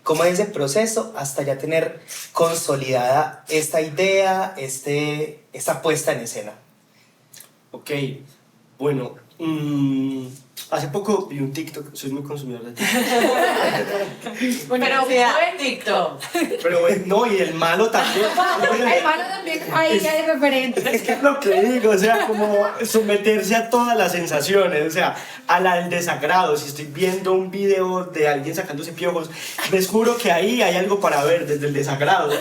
¿Cómo es ese proceso hasta ya tener consolidada esta idea, esta puesta en escena? Ok, bueno, hace poco vi un TikTok, soy muy consumidor de TikTok. Pero buen TikTok. Pero no, y el malo también. El malo también, ahí que hay referentes. Es que es lo que digo, o sea, como someterse a todas las sensaciones, o sea, al desagrado. Si estoy viendo un video de alguien sacándose piojos, les juro que ahí hay algo para ver desde el desagrado.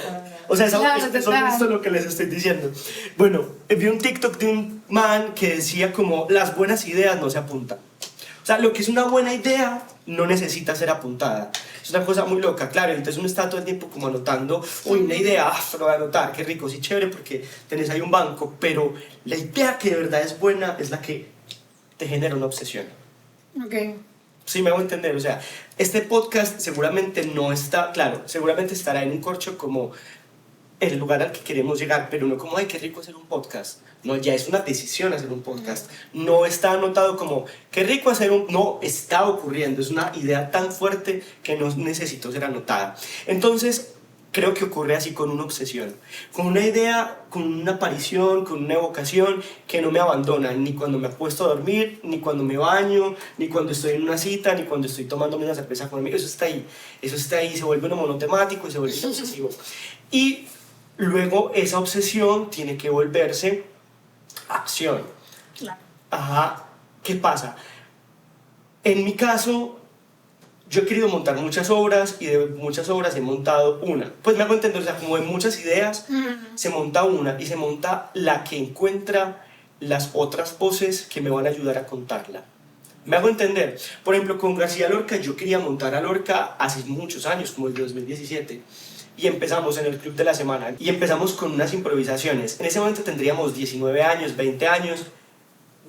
O sea, esto es lo que les estoy diciendo. Bueno, vi un TikTok de un man que decía como las buenas ideas no se apuntan. O sea, lo que es una buena idea no necesita ser apuntada. Es una cosa muy loca, claro. Entonces uno está todo el tiempo como anotando, uy, una idea, lo voy a anotar, qué rico, sí, chévere, porque tenés ahí un banco. Pero la idea que de verdad es buena es la que te genera una obsesión. Ok. Sí, me hago entender. O sea, este podcast seguramente no está, claro, seguramente estará en un corcho como el lugar al que queremos llegar, pero no como, ay, qué rico hacer un podcast. No, ya es una decisión hacer un podcast. No está anotado como, qué rico hacer un... No, está ocurriendo. Es una idea tan fuerte que no necesitó ser anotada. Entonces, creo que ocurre así con una obsesión. Con una idea, con una aparición, con una evocación que no me abandona. Ni cuando me acuesto a dormir, ni cuando me baño, ni cuando estoy en una cita, ni cuando estoy tomándome una cerveza con amigos. Eso está ahí. Eso está ahí. Se vuelve uno monotemático y se vuelve obsesivo. Y luego esa obsesión tiene que volverse acción. Claro. Ajá, ¿qué pasa? En mi caso, yo he querido montar muchas obras y de muchas obras he montado una. Pues me hago entender, o sea, como en muchas ideas se monta una y se monta la que encuentra las otras voces que me van a ayudar a contarla. Me hago entender. Por ejemplo, con García Lorca, yo quería montar a Lorca hace muchos años, como el 2017. Y empezamos en el Club de la Semana y empezamos con unas improvisaciones. En ese momento tendríamos 19 años, 20 años,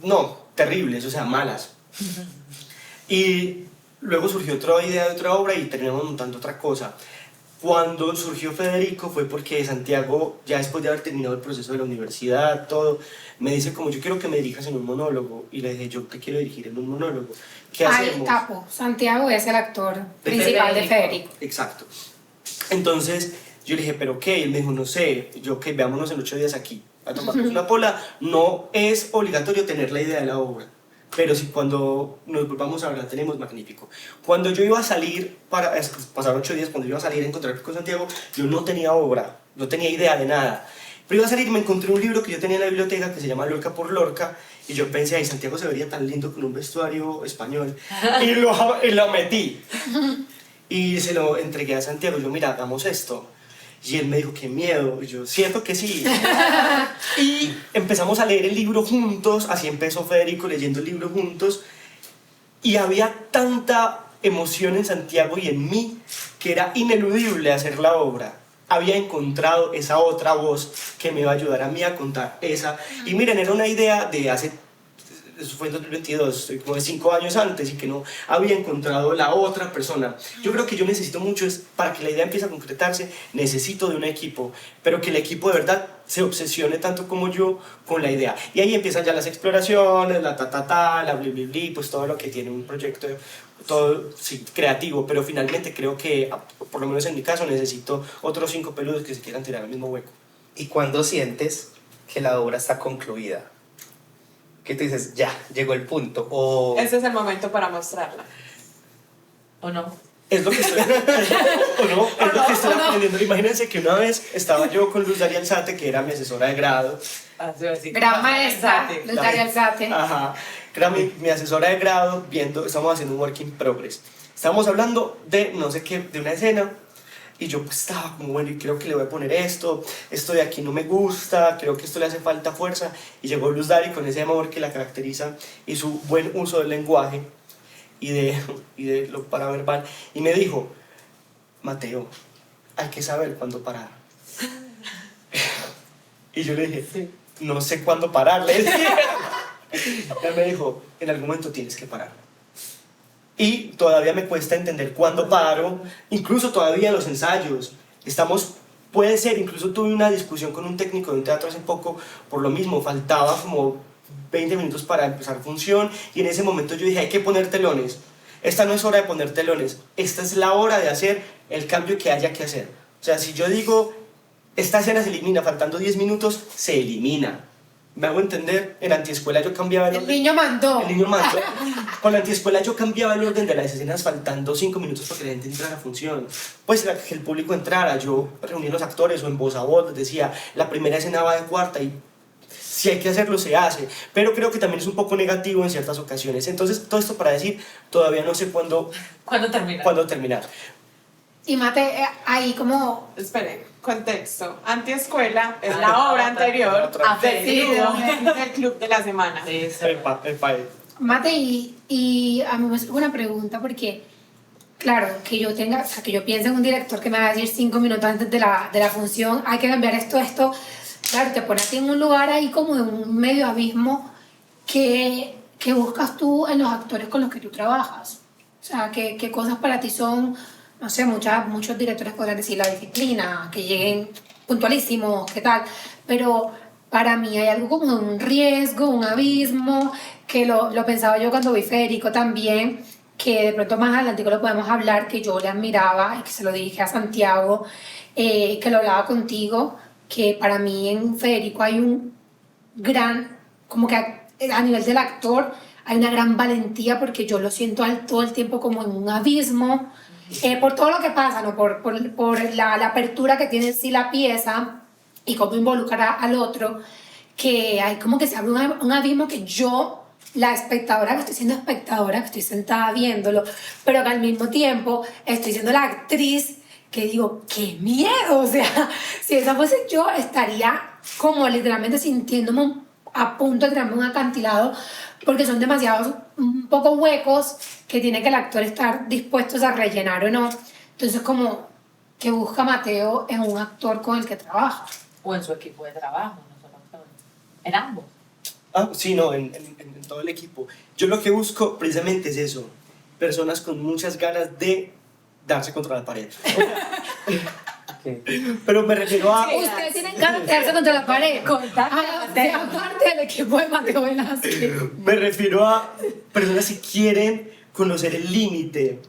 no, terribles, o sea, malas. Y luego surgió otra idea de otra obra y terminamos montando otra cosa. Cuando surgió Federico fue porque Santiago, ya después de haber terminado el proceso de la universidad, todo, me dice como, yo quiero que me dirijas en un monólogo. Y le dije, yo te quiero dirigir en un monólogo. ¿Qué hacemos? Tapo. Santiago es el actor principal de Federico. Exacto. Entonces yo le dije, ¿pero qué? Y él me dijo, no sé, yo que veámonos en 8 días aquí a tomarnos una pola. No es obligatorio tener la idea de la obra, pero si cuando nos volvamos a ver la tenemos, magnífico. Cuando yo iba a salir, pasaron 8 días, cuando yo iba a salir a encontrarme con Santiago, yo no tenía obra, no tenía idea de nada. Pero iba a salir y me encontré un libro que yo tenía en la biblioteca que se llama Lorca por Lorca, y yo pensé, ay, Santiago se vería tan lindo con un vestuario español, y lo metí. Y se lo entregué a Santiago, yo, mira, hagamos esto. Y él me dijo, qué miedo. Y yo, siento que sí. Y empezamos a leer el libro juntos, así empezó Federico leyendo el libro juntos. Y había tanta emoción en Santiago y en mí que era ineludible hacer la obra. Había encontrado esa otra voz que me iba a ayudar a mí a contar esa. Y miren, era una idea de hace... Eso fue en 2022, estoy como de 5 años antes y que no había encontrado la otra persona. Yo creo que yo necesito mucho, para que la idea empiece a concretarse, necesito de un equipo, pero que el equipo de verdad se obsesione tanto como yo con la idea. Y ahí empiezan ya las exploraciones, la la bli bli bli, pues todo lo que tiene un proyecto, todo sí, creativo, pero finalmente creo que, por lo menos en mi caso, necesito otros 5 peludos que se quieran tirar al mismo hueco. ¿Y cuándo sientes que la obra está concluida? Que tú dices, ya, llegó el punto. O Ese es el momento para mostrarla. ¿O no? Es lo que estoy, o no, es lo que estoy aprendiendo. Imagínense que una vez estaba yo con Luz Daria Alzate, que era mi asesora de grado. Gran maestra, Luz Daria Alzate. Ajá, que era mi asesora de grado, estamos haciendo un work in progress. Estábamos hablando de no sé qué, de una escena. Y yo pues estaba como, bueno, y creo que le voy a poner esto de aquí no me gusta, creo que esto le hace falta fuerza. Y llegó Luz Dari con ese amor que la caracteriza y su buen uso del lenguaje y de lo paraverbal. Y me dijo, Mateo, hay que saber cuándo parar. Y yo le dije, Sí. no sé cuándo parar, le decía. Él me dijo, en algún momento tienes que parar. Y todavía me cuesta entender cuándo paro, incluso todavía en los ensayos. Puede ser, incluso tuve una discusión con un técnico de un teatro hace poco, por lo mismo, faltaba como 20 minutos para empezar función, y en ese momento yo dije, hay que poner telones. Esta no es hora de poner telones, esta es la hora de hacer el cambio que haya que hacer. O sea, si yo digo, esta escena se elimina, faltando 10 minutos, se elimina. ¿Me hago entender? En Antiescuela yo cambiaba El niño mandó. El niño mandó. Con la Antiescuela yo cambiaba el orden de las escenas faltando 5 minutos para que la gente entrara a función. Pues para que el público entrara, yo reuní a los actores o en voz a voz, les decía, la primera escena va de cuarta y si hay que hacerlo se hace. Pero creo que también es un poco negativo en ciertas ocasiones. Entonces todo esto para decir, todavía no sé cuándo terminar. Y Mate, ahí como... Espere, contexto. Antiescuela es Ah, la obra otra, anterior otra. del Club de la Semana. Eso. Epa. Mate, y a mí me surge una pregunta porque, claro, que yo piense en un director que me va a decir 5 minutos antes de la función, hay que cambiar esto, claro, te pone a ti en un lugar ahí como de un medio abismo que buscas tú en los actores con los que tú trabajas. O sea, qué cosas para ti son, no sé, muchos directores podrán decir la disciplina, que lleguen puntualísimos, ¿qué tal? Pero para mí hay algo como un riesgo, un abismo, que lo pensaba yo cuando vi Federico también, que de pronto más adelante lo podemos hablar, que yo le admiraba y que se lo dije a Santiago, que lo hablaba contigo, que para mí en Federico hay un gran, como que a nivel del actor, hay una gran valentía porque yo lo siento todo el tiempo como en un abismo, por todo lo que pasa, ¿no? por la apertura que tiene en sí la pieza y cómo involucrar al otro, que hay como que se abre un abismo que yo, la espectadora, que estoy siendo espectadora, que estoy sentada viéndolo, pero que al mismo tiempo estoy siendo la actriz que digo, ¡qué miedo! O sea, si esa fuese yo, estaría como literalmente sintiéndome a punto de tirarme un acantilado, porque son demasiados, un poco huecos que tiene que el actor estar dispuesto a rellenar o no. Entonces, como que busca Mateo en un actor con el que trabaja. O en su equipo de trabajo, no solamente en ambos. Ah, sí, no, en todo el equipo. Yo lo que busco precisamente es eso, personas con muchas ganas de darse contra la pared. Pero me refiero a... Ustedes tienen ganas de darse contra la pared. Aparte del equipo de Mateo Velázquez. Me refiero a personas que quieren conocer el límite,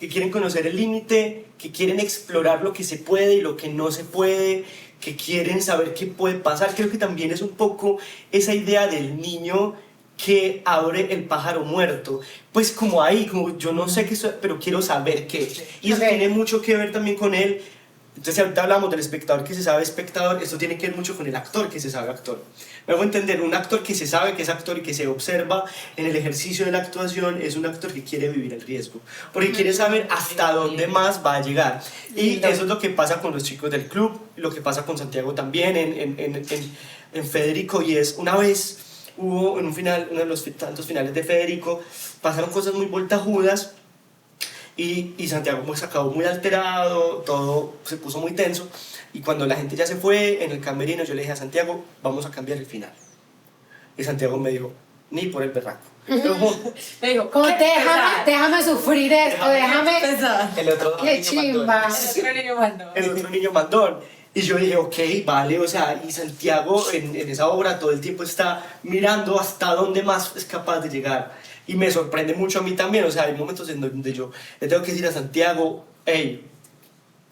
que quieren conocer el límite, que quieren explorar lo que se puede y lo que no se puede, que quieren saber qué puede pasar. Creo que también es un poco esa idea del niño que abre el pájaro muerto, pues como ahí, como yo no sé qué, pero quiero saber qué. Y eso tiene mucho que ver también con él. Entonces ahorita hablamos del espectador que se sabe espectador, esto tiene que ver mucho con el actor que se sabe actor. Me hago entender, un actor que se sabe que es actor y que se observa en el ejercicio de la actuación es un actor que quiere vivir el riesgo, porque quiere saber hasta dónde más va a llegar. Y eso es lo que pasa con los chicos del club, lo que pasa con Santiago también, en Federico, y es una vez hubo en un final, uno de los tantos finales de Federico, pasaron cosas muy voltajudas. Y Santiago pues acabó muy alterado, todo se puso muy tenso, y cuando la gente ya se fue en el camerino yo le dije a Santiago, vamos a cambiar el final. Y Santiago me dijo, ni por el berraco. Me dijo, Como ¿qué déjame sufrir esto, déjame... El otro ¡Qué niño chimba! El otro niño mandón. Y yo dije, ok, vale, o sea, y Santiago en esa obra todo el tiempo está mirando hasta dónde más es capaz de llegar. Y me sorprende mucho a mí también, o sea, hay momentos en donde yo le tengo que decir a Santiago, hey,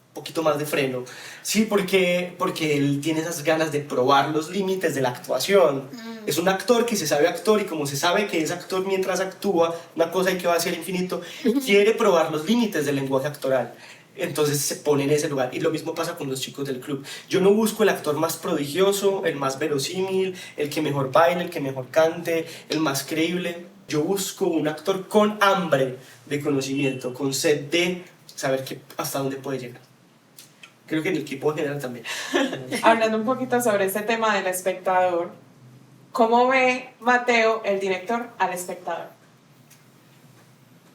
un poquito más de freno. Sí, porque él tiene esas ganas de probar los límites de la actuación. Es un actor que se sabe actor, y como se sabe que es actor mientras actúa, una cosa y que va hacia el infinito, quiere probar los límites del lenguaje actoral. Entonces se pone en ese lugar, y lo mismo pasa con los chicos del club. Yo no busco el actor más prodigioso, el más verosímil, el que mejor baile, el que mejor cante, el más creíble. Yo busco un actor con hambre de conocimiento, con sed de saber hasta dónde puede llegar. Creo que en el equipo en general también. Hablando un poquito sobre este tema del espectador, ¿cómo ve Mateo, el director, al espectador?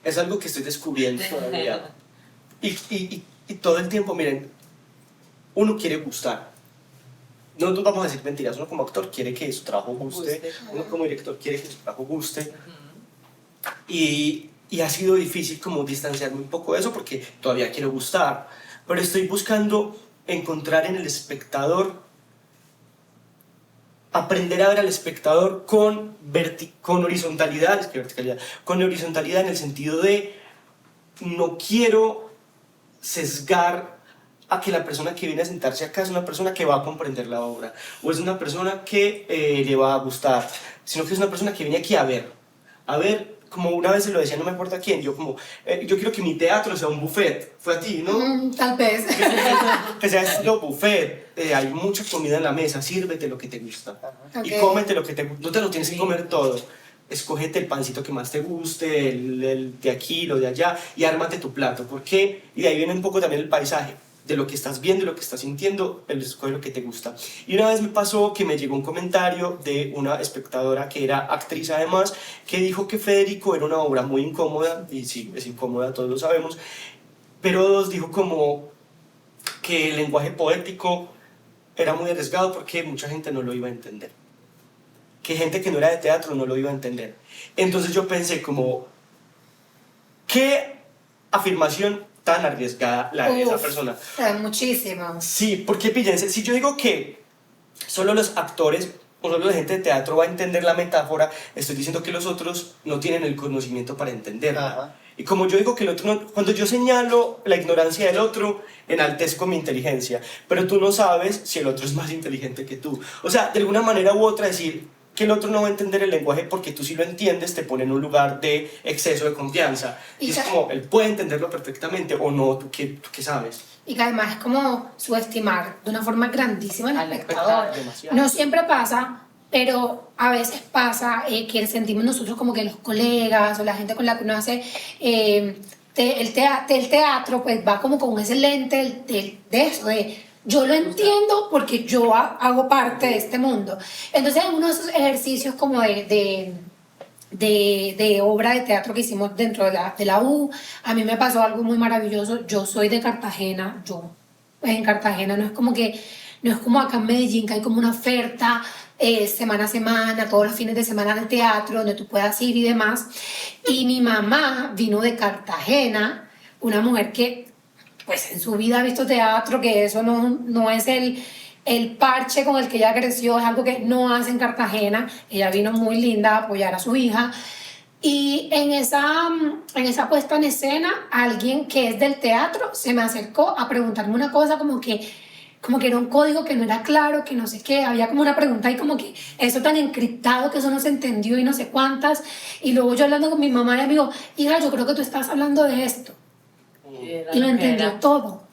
Es algo que estoy descubriendo todavía. Y todo el tiempo, miren, uno quiere gustar. No nos vamos a decir mentiras, uno como actor quiere que su trabajo guste, uno como director quiere que su trabajo guste. Y ha sido difícil como distanciarme un poco de eso porque todavía quiero gustar, pero estoy buscando encontrar en el espectador, aprender a ver al espectador con horizontalidad, es que verticalidad, con horizontalidad en el sentido de no quiero sesgar a que la persona que viene a sentarse acá es una persona que va a comprender la obra o es una persona que le va a gustar, sino que es una persona que viene aquí a ver, como una vez se lo decía, no me importa quién, yo quiero que mi teatro sea un buffet, fue a ti, ¿no? Tal vez. Que sea estilo buffet, hay mucha comida en la mesa, sírvete lo que te gusta y cómete lo que te gusta, no te lo tienes que comer todo, escógete el pancito que más te guste, el de aquí, lo de allá, y ármate tu plato, porque, y de ahí viene un poco también el paisaje, de lo que estás viendo y lo que estás sintiendo, escoge lo que te gusta. Y una vez me pasó que me llegó un comentario de una espectadora que era actriz además, que dijo que Federico era una obra muy incómoda, y sí, es incómoda, todos lo sabemos, pero dijo como que el lenguaje poético era muy arriesgado porque mucha gente no lo iba a entender, que gente que no era de teatro no lo iba a entender. Entonces yo pensé como, ¿qué afirmación tan arriesgada la de esa Uf, persona. Muchísimo. Sí, porque píllense, si yo digo que solo los actores o solo la gente de teatro va a entender la metáfora, estoy diciendo que los otros no tienen el conocimiento para entenderla. Ajá. Y como yo digo que el otro no, cuando yo señalo la ignorancia del otro, enaltezco mi inteligencia, pero tú no sabes si el otro es más inteligente que tú. O sea, de alguna manera u otra decir que el otro no va a entender el lenguaje porque tú sí lo entiendes, te pone en un lugar de exceso de confianza. Y es como, él puede entenderlo perfectamente o no, ¿tú qué sabes? Y que además es como subestimar de una forma grandísima al Al espectador. demasiado. No siempre pasa, pero a veces pasa que sentimos nosotros como que los colegas o la gente con la que uno hace el teatro, pues va como con ese lente de eso, de yo lo entiendo porque yo hago parte de este mundo. Entonces, en uno de esos ejercicios como de obra de teatro que hicimos dentro de la U, a mí me pasó algo muy maravilloso. Yo soy de Cartagena, pues en Cartagena no es como acá en Medellín, que hay como una oferta semana a semana, todos los fines de semana de teatro, donde tú puedas ir y demás. Y mi mamá vino de Cartagena, una mujer que pues en su vida ha visto teatro, que eso no es el parche con el que ella creció, es algo que no hace en Cartagena. Ella vino muy linda a apoyar a su hija. Y en esa puesta en escena, alguien que es del teatro se me acercó a preguntarme una cosa como que era un código que no era claro, que no sé qué, había como una pregunta y como que eso tan encriptado que eso no se entendió y no sé cuántas. Y luego yo hablando con mi mamá, ella me dijo, hija, yo creo que tú estás hablando de esto. Y lo entendió todo.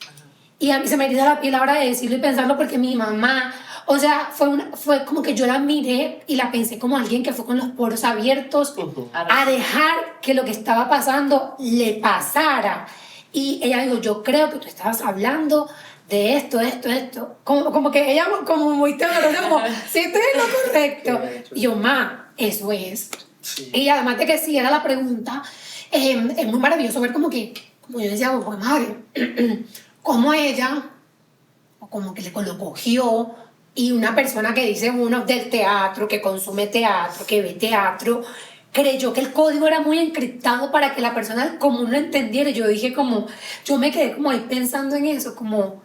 Y a mí se me eriza la piel ahora de decirlo y pensarlo porque mi mamá, o sea, fue como que yo la miré y la pensé como alguien que fue con los poros abiertos a dejar que lo que estaba pasando le pasara. Y ella dijo, yo creo que tú estabas hablando de esto. Como que ella como muy temorosa, como, sí, estoy en lo correcto. Y yo, ma, eso es. Sí. Y además de que sí era la pregunta, es muy maravilloso ver como yo decía, pues madre, como ella, o como que le cogió, y una persona que dice uno del teatro, que consume teatro, que ve teatro, creyó que el código era muy encriptado para que la persona común lo entendiera. Yo me quedé como ahí pensando en eso, como,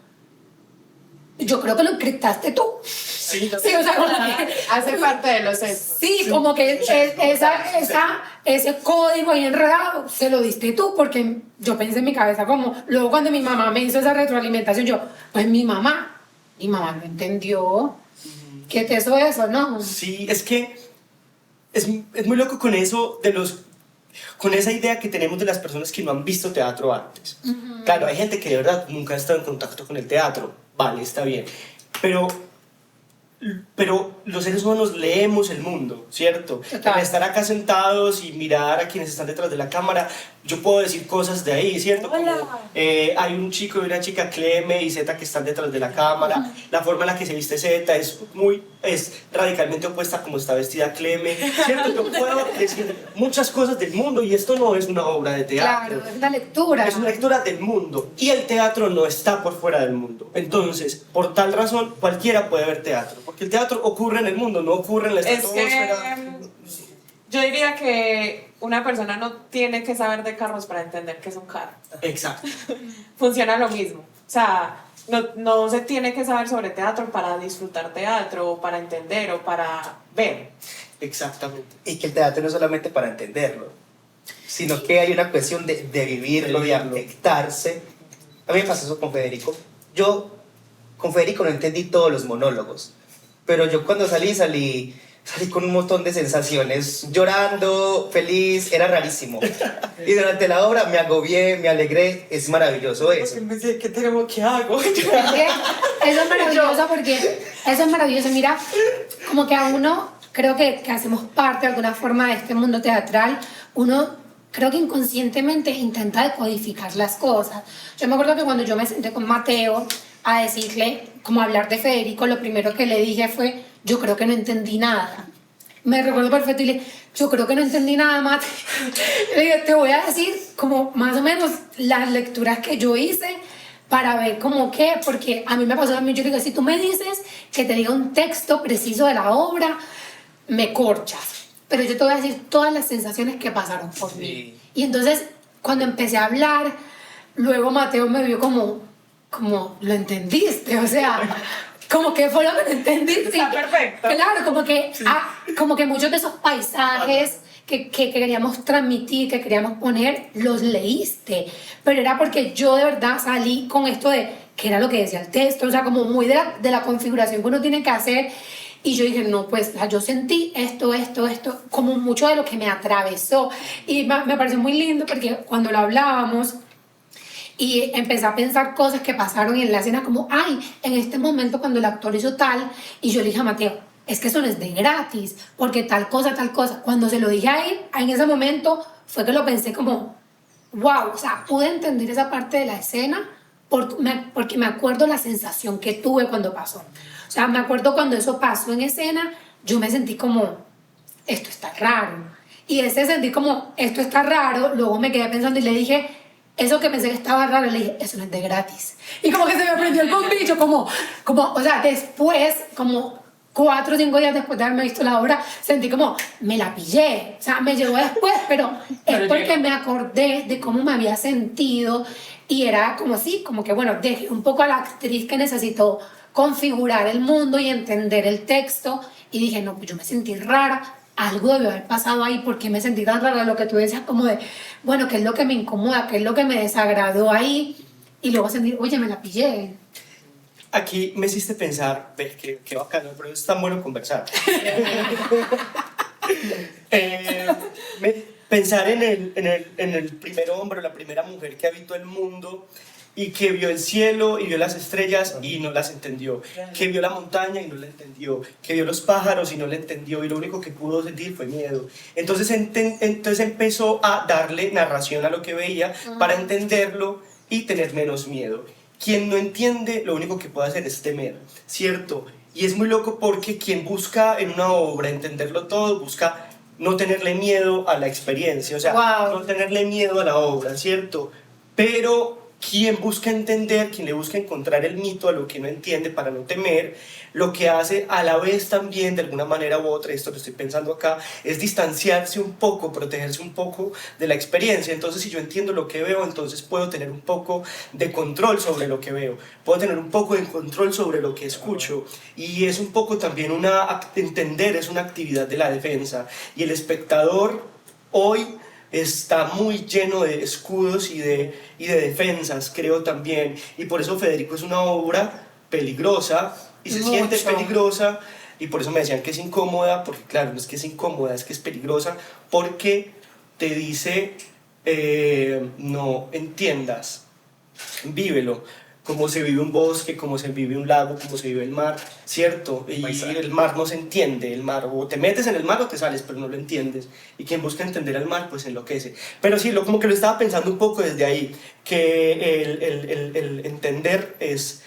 yo creo que lo encriptaste tú. Sí, Sí, o sea, como que, Hace parte de los sesgos. sí, como que ese código ahí enredado se lo diste tú, porque yo pensé en mi cabeza como, luego cuando mi mamá me hizo esa retroalimentación, yo, pues mi mamá no entendió. ¿Qué te hizo eso, no? Sí, es que es muy loco con eso con esa idea que tenemos de las personas que no han visto teatro antes. Claro, hay gente que de verdad nunca ha estado en contacto con el teatro, vale, está bien, pero los seres humanos leemos el mundo, ¿cierto? Total. Al estar acá sentados y mirar a quienes están detrás de la cámara, yo puedo decir cosas de ahí, ¿cierto? Como, hay un chico y una chica, Cleme y Zeta, que están detrás de la cámara. La forma en la que se viste Zeta es radicalmente opuesta a como está vestida Cleme, ¿cierto? Yo puedo decir muchas cosas del mundo y esto no es una obra de teatro. Claro, es una lectura. Es una lectura del mundo y el teatro no está por fuera del mundo. Entonces, por tal razón, cualquiera puede ver teatro, porque el teatro ocurre en el mundo, no ocurre en la Es estratosfera. que yo diría que una persona no tiene que saber de carros para entender que es un carro. Exacto. Funciona lo mismo. O sea, no se tiene que saber sobre teatro para disfrutar teatro, o para entender o para ver. Exactamente. Y que el teatro no es solamente para entenderlo, sino que hay una cuestión de vivirlo, de afectarse. A mí me pasó eso con Federico. Yo con Federico no entendí todos los monólogos, pero yo cuando salí con un montón de sensaciones, llorando, feliz, era rarísimo. Y durante la obra me agobié, me alegré, es maravilloso eso. Me decía, ¿qué hago? Es que eso es maravilloso porque eso es maravilloso. Mira, como que a uno, creo que hacemos parte de alguna forma de este mundo teatral, uno creo que inconscientemente intenta decodificar las cosas. Yo me acuerdo que cuando yo me senté con Mateo a decirle, como hablar de Federico, lo primero que le dije fue, yo creo que no entendí nada. Me recuerdo perfecto y le dije, yo creo que no entendí nada, Mate. Le dije, te voy a decir como más o menos las lecturas que yo hice para ver como qué, porque a mí me pasó también, yo digo, si tú me dices que te diga un texto preciso de la obra, me corchas. Pero yo te voy a decir todas las sensaciones que pasaron por mí. Y entonces, cuando empecé a hablar, luego Mateo me vio como, lo entendiste, o sea, como que fue lo que no entendiste. Está perfecto. Claro, como que muchos de esos paisajes que queríamos transmitir, que queríamos poner, los leíste. Pero era porque yo de verdad salí con esto de qué era lo que decía el texto, o sea, como muy de la configuración que uno tiene que hacer. Y yo dije, no, pues yo sentí esto, como mucho de lo que me atravesó. Y me pareció muy lindo porque cuando lo hablábamos y empecé a pensar cosas que pasaron en la escena, como, ay, en este momento cuando el actor hizo tal, y yo le dije a Mateo, es que eso no es de gratis, porque tal cosa. Cuando se lo dije a él, en ese momento fue que lo pensé como, wow, o sea, pude entender esa parte de la escena porque me acuerdo la sensación que tuve cuando pasó. O sea, me acuerdo cuando eso pasó en escena, yo me sentí como, esto está raro. Y ese sentir como, esto está raro, luego me quedé pensando y le dije, eso que pensé que estaba raro, le dije, eso no es de gratis. Y como que se me prendió el bombillo, o sea, después, como 4 o 5 días después de haberme visto la obra, sentí como, me la pillé. O sea, me llegó después, pero es porque me acordé de cómo me había sentido y era como así, como que, bueno, dejé un poco a la actriz que necesitó configurar el mundo y entender el texto y dije, no, pues yo me sentí rara, algo debió haber pasado ahí porque me sentí tan rara, lo que tú decías como de, bueno, ¿qué es lo que me incomoda? ¿Qué es lo que me desagradó ahí? Y luego sentir, oye, me la pillé. Aquí me hiciste pensar, ves, qué bacano, pero es tan bueno conversar. Pensar en el primer hombre o la primera mujer que habitó el mundo y que vio el cielo y vio las estrellas y no las entendió, que vio la montaña y no la entendió, que vio los pájaros y no la entendió y lo único que pudo sentir fue miedo. Entonces empezó a darle narración a lo que veía para entenderlo y tener menos miedo. Quien no entiende, lo único que puede hacer es temer, ¿cierto? Y es muy loco porque quien busca en una obra entenderlo todo, busca no tenerle miedo a la experiencia, o sea, no tenerle miedo a la obra, ¿cierto? Pero quien busca entender, quien le busca encontrar el mito a lo que no entiende para no temer, lo que hace a la vez también, de alguna manera u otra, esto lo estoy pensando acá, es distanciarse un poco, protegerse un poco de la experiencia. Entonces, si yo entiendo lo que veo, entonces puedo tener un poco de control sobre lo que veo, puedo tener un poco de control sobre lo que escucho, y es un poco también entender es una actividad de la defensa, y el espectador hoy está muy lleno de escudos y de defensas, creo también, y por eso Federico es una obra peligrosa y se siente peligrosa, y por eso me decían que es incómoda, porque claro, no es que es incómoda, es que es peligrosa, porque te dice, no entiendas, vívelo, como se vive un bosque, como se vive un lago, como se vive el mar, ¿cierto? Y el mar no se entiende, el mar, o te metes en el mar o te sales, pero no lo entiendes. Y quien busca entender al mar, pues enloquece. Pero sí, como que lo estaba pensando un poco desde ahí, que el entender es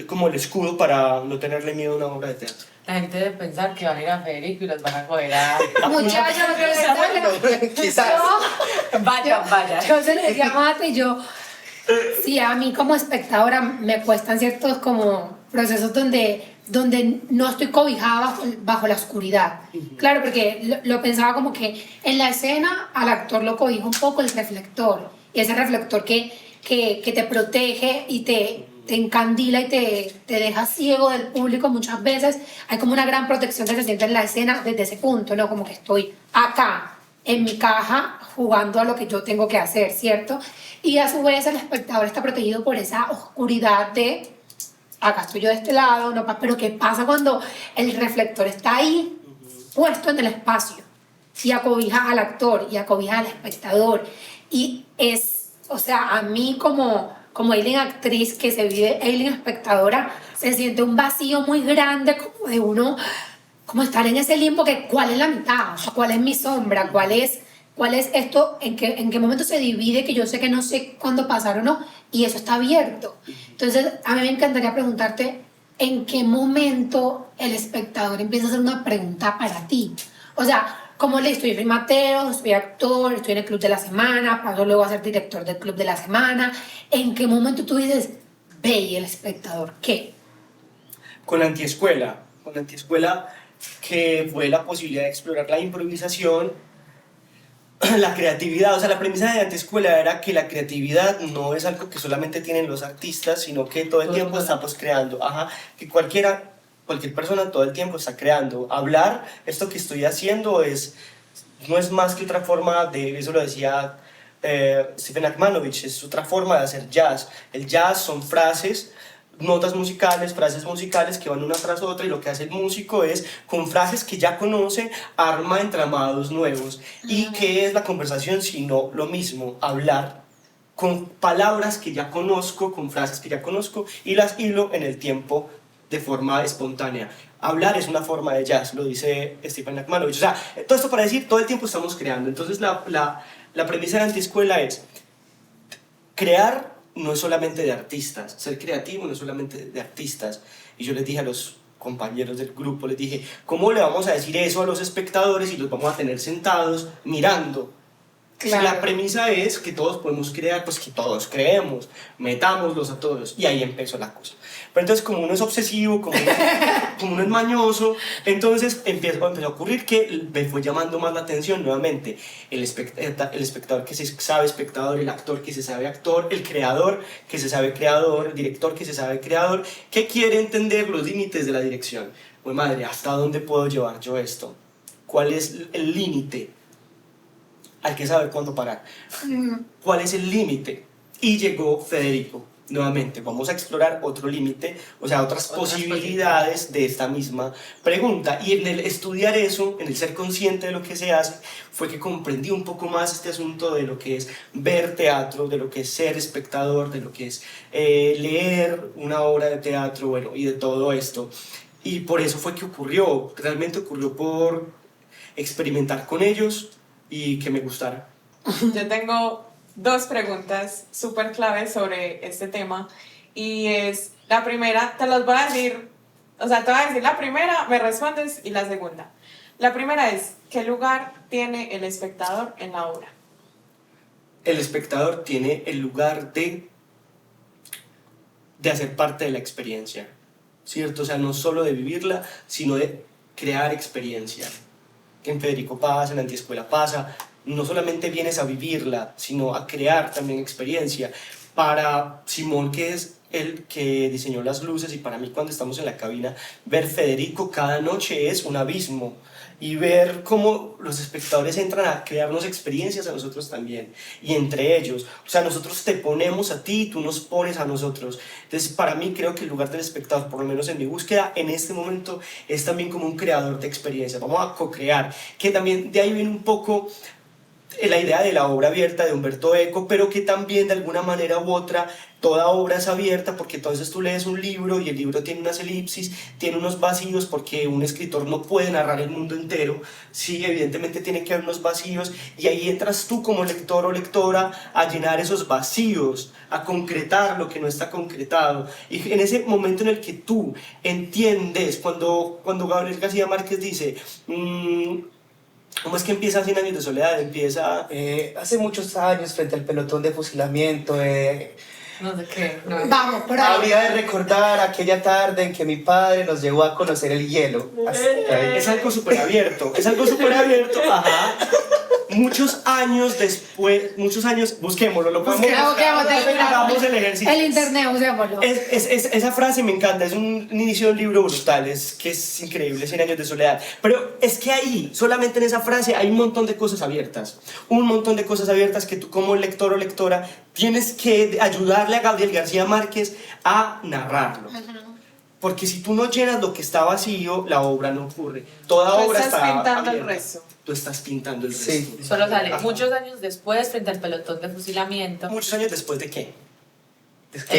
como el escudo para no tenerle miedo a una obra de teatro. La gente debe pensar que van a ir a Federico y los van a coger a... Muchachos, quizás. Vaya. Yo se le decía a Mate y yo, sí, a mí como espectadora me cuestan ciertos como procesos donde no estoy cobijada bajo la oscuridad. Claro, porque lo pensaba como que en la escena al actor lo cobija un poco el reflector, y ese reflector que te protege y te encandila y te deja ciego del público muchas veces. Hay como una gran protección que se siente en la escena desde ese punto, ¿no? Como que estoy acá, en mi caja, jugando a lo que yo tengo que hacer, ¿cierto? Y a su vez el espectador está protegido por esa oscuridad de, acá estoy yo de este lado, no, pero ¿qué pasa cuando el reflector está ahí, puesto en el espacio, y acobija al actor, y acobija al espectador? Y es, o sea, a mí como Aileen actriz que se vive Aileen espectadora, se siente un vacío muy grande como de uno, como estar en ese limbo que cuál es la mitad, o sea, cuál es mi sombra, cuál es esto, en qué momento se divide, que yo sé que no sé cuándo pasar o no, y eso está abierto. Entonces, a mí me encantaría preguntarte, ¿en qué momento el espectador empieza a hacer una pregunta para ti? O sea, como listo, yo soy Mateo, soy actor, estoy en el Club de la Semana, paso luego a ser director del Club de la Semana. ¿En qué momento tú dices, ve, y el espectador qué? Con la antiescuela que fue la posibilidad de explorar la improvisación, la creatividad, o sea, la premisa de Antiescuela era que la creatividad no es algo que solamente tienen los artistas, sino que todo el Todo el tiempo mundo. estamos creando, ajá, que cualquier persona todo el tiempo está creando. Hablar, esto que estoy haciendo no es más que otra forma de, eso lo decía Stephen Akmanovich, es otra forma de hacer jazz. El jazz son frases, notas musicales, frases musicales que van una tras otra, y lo que hace el músico es, con frases que ya conoce, arma entramados nuevos. ¿Y qué es la conversación sino lo mismo? Hablar con palabras que ya conozco, con frases que ya conozco, y las hilo en el tiempo de forma espontánea. Hablar es una forma de jazz, lo dice Stephen Akmanovich. O sea, todo esto para decir, todo el tiempo estamos creando. Entonces la premisa de Antiescuela es, crear no es solamente de artistas, ser creativo no es solamente de artistas. Y yo les dije a los compañeros del grupo, les dije, ¿cómo le vamos a decir eso a los espectadores y los vamos a tener sentados mirando? Claro. Si la premisa es que todos podemos crear, pues que todos creemos, metámoslos a todos. Y ahí empezó la cosa. Pero entonces, como uno es obsesivo, como uno es mañoso, entonces empezó a ocurrir que me fue llamando más la atención nuevamente el espectador que se sabe espectador, el actor que se sabe actor, el creador que se sabe creador, el director que se sabe creador, que quiere entender los límites de la dirección. Pues madre, ¿hasta dónde puedo llevar yo esto? ¿Cuál es el límite? Hay que saber cuándo parar. ¿Cuál es el límite? Y llegó Federico. Nuevamente, vamos a explorar otro límite, o sea, otras posibilidades de esta misma pregunta. Y en el estudiar eso, en el ser consciente de lo que se hace, fue que comprendí un poco más este asunto de lo que es ver teatro, de lo que es ser espectador, de lo que es leer una obra de teatro, bueno, y de todo esto. Y por eso fue que ocurrió, realmente ocurrió por experimentar con ellos y que me gustara. Yo tengo 2 preguntas súper claves sobre este tema, y es, la primera, te las voy a decir, o sea, te voy a decir la primera, me respondes, y la segunda. La primera es, ¿qué lugar tiene el espectador en la obra? El espectador tiene el lugar de hacer parte de la experiencia, ¿cierto? O sea, no solo de vivirla, sino de crear experiencia. Que en Federico pasa, en Antiescuela pasa, no solamente vienes a vivirla, sino a crear también experiencia. Para Simón, que es el que diseñó las luces, y para mí cuando estamos en la cabina, ver Federico cada noche es un abismo, y ver cómo los espectadores entran a crearnos experiencias a nosotros también, y entre ellos, o sea, nosotros te ponemos a ti, tú nos pones a nosotros. Entonces, para mí creo que el lugar del espectador, por lo menos en mi búsqueda, en este momento, es también como un creador de experiencias. Vamos a co-crear, que también de ahí viene un poco la idea de la obra abierta de Humberto Eco, pero que también de alguna manera u otra toda obra es abierta, porque entonces tú lees un libro y el libro tiene unas elipsis, tiene unos vacíos, porque un escritor no puede narrar el mundo entero. Sí, evidentemente tiene que haber unos vacíos, y ahí entras tú como lector o lectora a llenar esos vacíos, a concretar lo que no está concretado. Y en ese momento en el que tú entiendes, cuando Gabriel García Márquez dice ¿cómo es que empieza 100 años de soledad? Empieza Hace muchos años, frente al pelotón de fusilamiento, No sé qué. No. Vamos, por ahí. habría de recordar aquella tarde en que mi padre nos llevó a conocer el hielo. es algo súper abierto, ajá. Muchos años después, busquémoslo, lo podemos hagamos el ejercicio. El internet, usémoslo. Esa frase me encanta, es un inicio de un libro brutal, que es increíble, 100 años de soledad. Pero es que ahí, solamente en esa frase, hay un montón de cosas abiertas. Un montón de cosas abiertas que tú como lector o lectora tienes que ayudarle a Gabriel García Márquez a narrarlo. Porque si tú no llenas lo que está vacío, la obra no ocurre. Toda Tú obra estás está pintando el abierta. resto. Tú estás pintando el Sí. resto. Solo sale Ajá. muchos años después, frente al pelotón de fusilamiento. ¿Muchos años después de qué?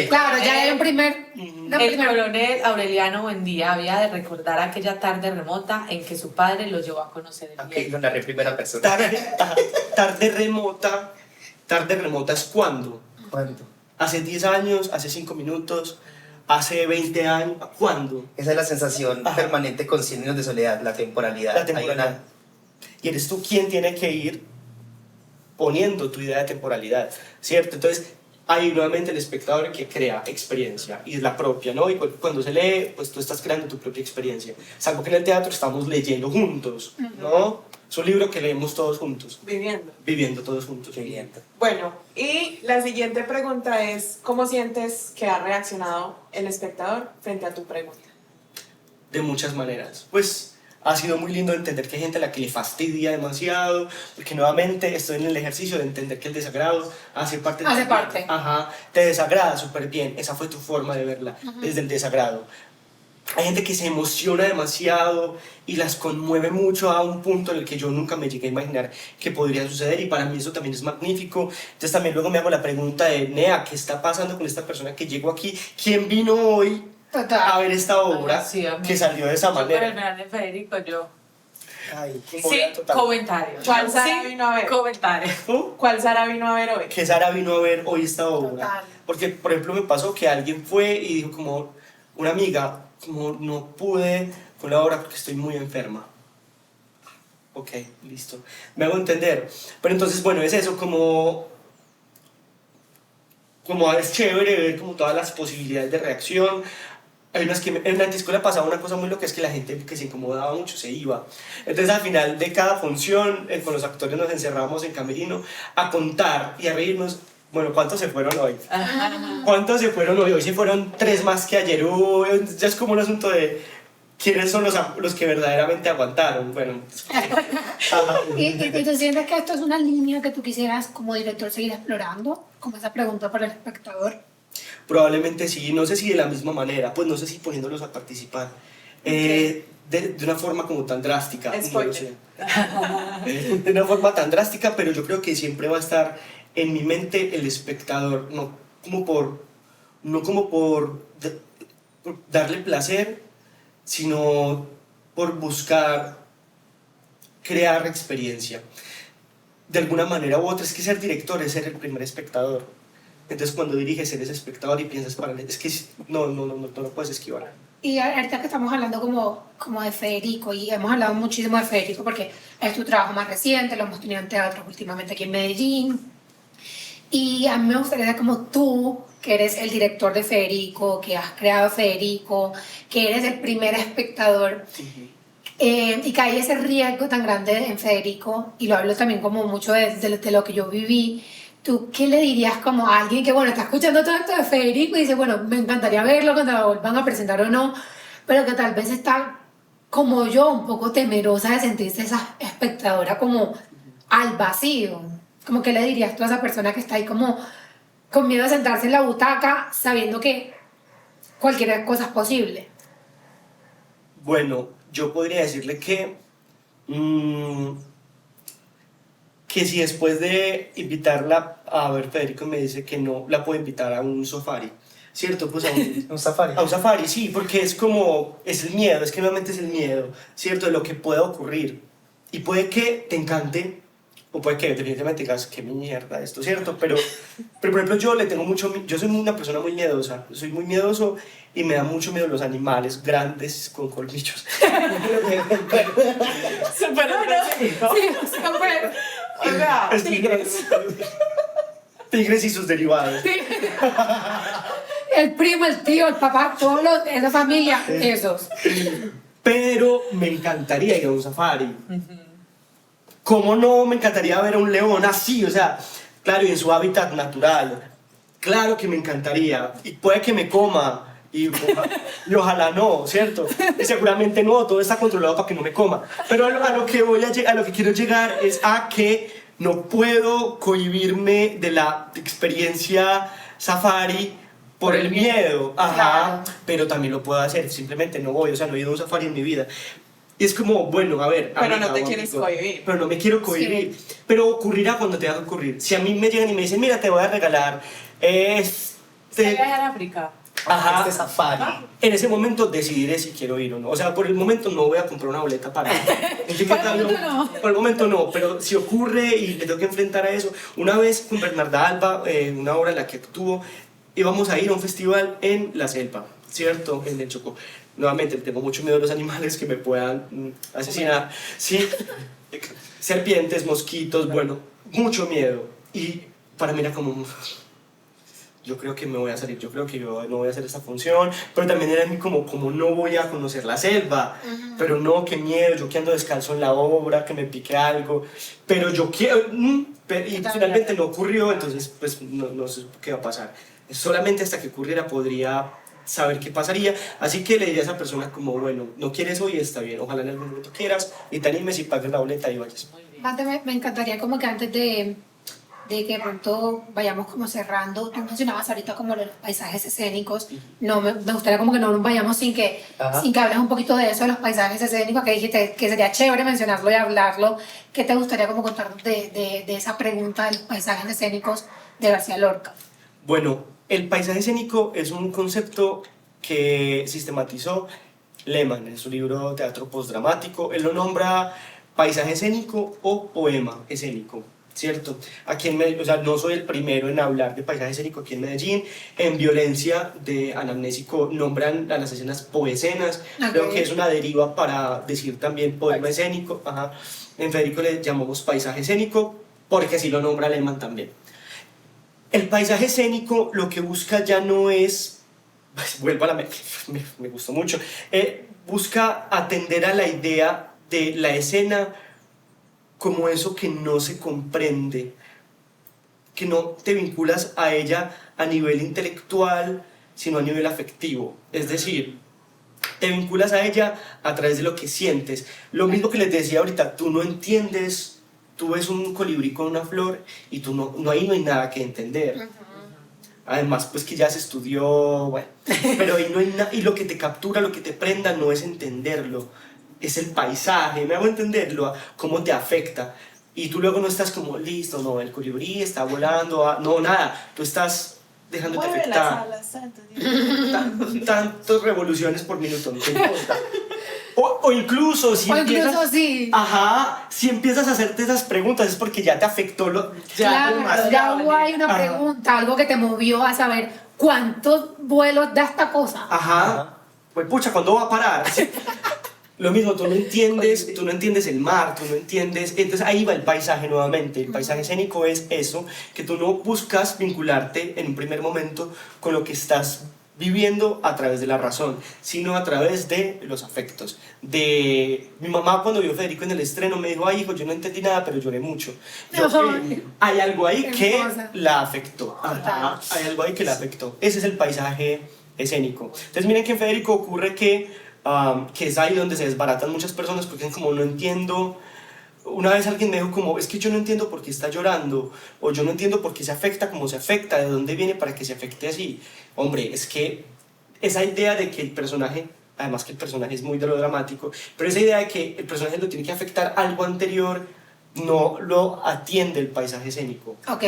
Claro, ya hay un primer... El coronel Aureliano Buendía había de recordar aquella tarde remota en que su padre lo llevó a conocer el Ok, hielo. lo narré en primera persona. Tarde remota es cuándo. ¿Cuándo? Hace 10 años, hace 5 minutos, hace 20 años, ¿cuándo? Esa es la sensación Ajá. permanente con 100 años de soledad, la temporalidad. La Hay temporalidad. Y eres tú quien tiene que ir poniendo tu idea de temporalidad, ¿cierto? Entonces, hay nuevamente el espectador que crea experiencia, y es la propia, ¿no? Y cuando se lee, pues tú estás creando tu propia experiencia. Salvo que en el teatro estamos leyendo juntos, ¿no? O Es un libro que leemos todos juntos, viviendo todos juntos. Viviendo. Bueno, y la siguiente pregunta es, ¿cómo sientes que ha reaccionado el espectador frente a tu pregunta? De muchas maneras. Pues ha sido muy lindo entender que hay gente a la que le fastidia demasiado, porque nuevamente estoy en el ejercicio de entender que el desagrado hace parte de Hace tu parte. vida. Ajá, te desagrada súper bien, esa fue tu forma de verla, desde el desagrado. Hay gente que se emociona demasiado y las conmueve mucho a un punto en el que yo nunca me llegué a imaginar que podría suceder, y para mí eso también es magnífico. Entonces también luego me hago la pregunta de, Nea, ¿qué está pasando con esta persona que llegó aquí? ¿Quién vino hoy a ver esta obra Sí, a mí. que salió de esa Yo por el manera? verano de Federico, yo. Ay, qué Sí, total. comentario. ¿Cuál Sara Sí, vino a ver? comentario. ¿Cuál Sara vino a ver hoy? Que Sara vino a ver hoy esta obra. Total. Porque, por ejemplo, me pasó que alguien fue y dijo como, una amiga, como no pude con la obra porque estoy muy enferma. Ok, listo. Me hago entender. Pero entonces, bueno, es eso, como es chévere ver como todas las posibilidades de reacción. Hay unas que en la antiscuela pasaba una cosa muy loca, es que la gente que se incomodaba mucho se iba. Entonces al final de cada función, con los actores nos encerrábamos en camerino a contar y a reírnos. Bueno, ¿cuántos se fueron hoy? ¿Cuántos se fueron hoy? Hoy se fueron 3 más que ayer. Ya es como un asunto de quiénes son los que verdaderamente aguantaron. Bueno. ¿Y tú sientes que esto es una línea que tú quisieras como director seguir explorando? Como esa pregunta para el espectador. Probablemente sí, no sé si de la misma manera, pues no sé si poniéndolos a participar de una forma como tan drástica, no lo Spoiler. sé. De una forma tan drástica, pero yo creo que siempre va a estar en mi mente el espectador, no como por darle placer, sino por buscar crear experiencia. De alguna manera u otra, es que ser director es ser el primer espectador. Entonces cuando diriges eres espectador y piensas para es que no lo puedes esquivar. Y ahorita que estamos hablando como de Federico, y hemos hablado muchísimo de Federico porque es tu trabajo más reciente, lo hemos tenido en teatros últimamente aquí en Medellín. Y a mí me gustaría saber como tú, que eres el director de Federico, que has creado Federico, que eres el primer espectador, y que hay ese riesgo tan grande en Federico, y lo hablo también como mucho de lo que yo viví. ¿Tú qué le dirías como a alguien que, bueno, está escuchando todo esto de Federico y dice, bueno, me encantaría verlo cuando lo vuelvan a presentar o no, pero que tal vez está, como yo, un poco temerosa de sentirse esa espectadora como al vacío? Como que le dirías tú a esa persona que está ahí como con miedo de sentarse en la butaca sabiendo que cualquier cosa es posible? Bueno, yo podría decirle que si después de invitarla a ver Federico me dice que no, la puedo invitar a un safari, ¿cierto? Pues Un safari. a un safari, sí, porque es como, es el miedo, es que nuevamente es el miedo, ¿cierto? De lo que pueda ocurrir. Y puede que te encante, o puede que definitivamente digas, qué mierda esto, ¿cierto? Pero por ejemplo, yo soy una persona muy miedosa, soy muy miedoso y me da mucho miedo los animales grandes con colmillos. Súper específico. Sí, súper. O sea, Tigres y sus derivados. El primo, el tío, el papá, esa familia, esos. Pero me encantaría ir a un safari. ¿Cómo no me encantaría ver a un león así? O sea, claro, y en su hábitat natural. Claro que me encantaría. Y puede que me coma. Y ojalá no, ¿cierto? Y seguramente no, todo está controlado para que no me coma. Pero a lo que quiero llegar es a que no puedo cohibirme de la experiencia safari por el miedo. Ajá. Claro. Pero también lo puedo hacer, simplemente no voy, o sea, no he ido a un safari en mi vida. Y es como, bueno, a ver. Pero no te amigo, quieres cohibir. Pero no me quiero cohibir. Sí. Pero ocurrirá cuando te haga ocurrir. Si a mí me llegan y me dicen, mira, te voy a regalar ¿Se viajar a África? Ajá. Este safari. En ese momento decidiré si quiero ir o no. O sea, por el momento no voy a comprar una boleta para ir. Por el momento no. Por el momento no, pero si ocurre y me tengo que enfrentar a eso. Una vez con Bernarda Alba, una obra en la que actuó, íbamos a ir a un festival en la selva, ¿cierto? En el Chocó. Nuevamente, tengo mucho miedo a los animales que me puedan asesinar. Sí, serpientes, mosquitos, bueno, mucho miedo. Y para mí era como... yo creo que me voy a salir, yo creo que yo no voy a hacer esta función, pero también era como no voy a conocer la selva, pero no, qué miedo, yo que ando descalzo en la obra, que me pique algo, pero yo quiero, y finalmente no ocurrió, entonces pues no sé qué va a pasar. Solamente hasta que ocurriera podría saber qué pasaría, así que le diría a esa persona como, bueno, no quieres hoy, está bien, ojalá en algún momento quieras, y te animes y pagues la boleta y vayas. Muy bien. Mate, me encantaría como que antes de que de pronto vayamos como cerrando, tú mencionabas ahorita como los paisajes escénicos, no, me gustaría como que no nos vayamos sin que hables un poquito de eso, de los paisajes escénicos, que dijiste que sería chévere mencionarlo y hablarlo. ¿Qué te gustaría como contarnos de esa pregunta de los paisajes escénicos de García Lorca? Bueno, el paisaje escénico es un concepto que sistematizó Lehmann en su libro Teatro Postdramático. Él lo nombra paisaje escénico o poema escénico, ¿cierto? Aquí en Medellín, o sea, no soy el primero en hablar de paisaje escénico aquí en Medellín. En Violencia de Anamnésico nombran a las escenas poescenas. Creo que es una deriva para decir también poema escénico. Ajá. En Federico le llamamos paisaje escénico porque así lo nombra Lehmann también. El paisaje escénico lo que busca ya no es, pues, vuelvo a la me gustó mucho, busca atender a la idea de la escena como eso que no se comprende, que no te vinculas a ella a nivel intelectual, sino a nivel afectivo. Es decir, te vinculas a ella a través de lo que sientes. Lo mismo que les decía ahorita, tú no entiendes. Tú ves un colibrí con una flor y tú ahí no hay nada que entender. Además, pues que ya se estudió, bueno, pero ahí no hay nada, y lo que te captura, lo que te prenda no es entenderlo, es el paisaje, me hago entenderlo, cómo te afecta. Y tú luego no estás como, listo, no, el colibrí está volando, no, nada, tú estás dejándote Mueve afectar. las alas, Tantas revoluciones por minuto, no te importa. O incluso si empiezas, sí. Ajá, si empiezas a hacerte esas preguntas es porque ya te afectó Claro, ya hubo ahí una pregunta, algo que te movió a saber cuántos vuelos da esta cosa. Ajá. Pues pucha, ¿cuándo va a parar? Lo mismo, tú no entiendes el mar, tú no entiendes, entonces ahí va el paisaje nuevamente. El paisaje escénico es eso, que tú no buscas vincularte en un primer momento con lo que estás viviendo a través de la razón, sino a través de los afectos. Mi mamá cuando vio a Federico en el estreno me dijo, ay hijo, yo no entendí nada, pero lloré mucho. Hay algo ahí que la afectó. Ajá, hay algo ahí que la afectó. Ese es el paisaje escénico. Entonces miren que en Federico ocurre que es ahí donde se desbaratan muchas personas porque es como no entiendo. Una vez alguien me dijo como, es que yo no entiendo por qué está llorando, o yo no entiendo por qué se afecta como se afecta, de dónde viene para que se afecte así. Hombre, es que esa idea de que el personaje, además que el personaje es muy de lo dramático, pero esa idea de que el personaje lo tiene que afectar algo anterior, no lo atiende el paisaje escénico. Ok.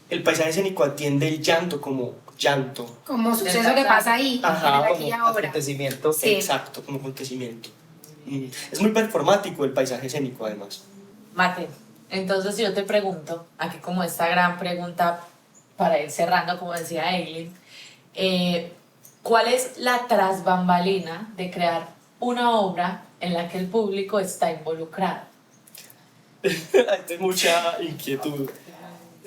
El paisaje escénico atiende el llanto como llanto. Como suceso que pasa ahí, Ajá, aquí y como ahora. acontecimiento. Sí. Exacto, como acontecimiento. Es muy performático el paisaje escénico, además. Mate, entonces yo te pregunto, aquí como esta gran pregunta para ir cerrando, como decía Eileen, ¿cuál es la trasbambalina de crear una obra en la que el público está involucrado? Hay mucha inquietud.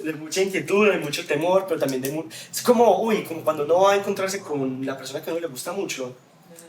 De mucha inquietud, de mucho temor, pero también es como, como cuando uno va a encontrarse con la persona que a uno le gusta mucho.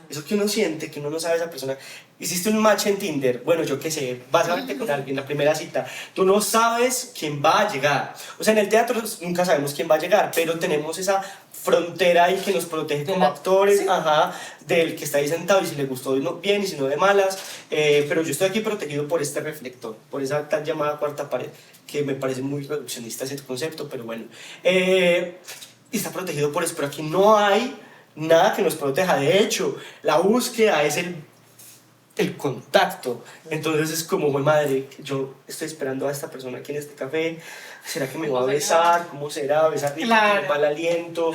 Eso que uno siente, que uno no sabe esa persona. Hiciste un match en Tinder, bueno, yo qué sé, vas a verte con alguien, la primera cita. Tú no sabes quién va a llegar. O sea, en el teatro nunca sabemos quién va a llegar, pero tenemos esa frontera ahí que nos protege como actores, sí. Ajá, del que está ahí sentado y si le gustó bien y si no de malas. Pero yo estoy aquí protegido por este reflector, por esa tan llamada cuarta pared, que me parece muy reduccionista ese concepto, pero bueno. Y está protegido por eso, pero aquí no hay nada que nos proteja. De hecho, la búsqueda es el contacto. Entonces es como, madre, yo estoy esperando a esta persona aquí en este café. ¿Será que me va a besar? ¿Cómo será? ¿Besar rico? Claro. ¿Mal aliento?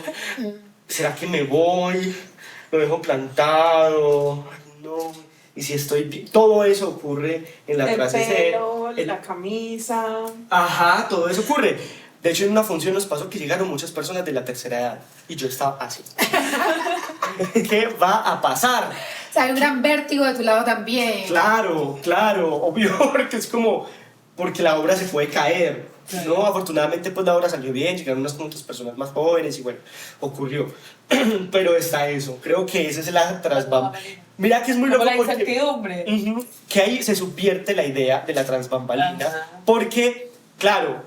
¿Será que me voy? ¿Lo dejo plantado? No. Y si todo eso ocurre en la clase. El pelo, la camisa. Ajá, todo eso ocurre. De hecho, en una función nos pasó que llegaron muchas personas de la tercera edad y yo estaba así. ¿Qué va a pasar? O sea, hay un gran vértigo de tu lado también. Claro, obvio, porque es como, porque la obra se puede caer. No, afortunadamente pues la obra salió bien, llegaron unas cuantas personas más jóvenes y bueno, ocurrió. Pero está eso, creo que esa es la transbambalina. Mira que es muy Como loco la porque incertidumbre. que ahí se subvierte la idea de la transbambalina, Ajá. porque, claro,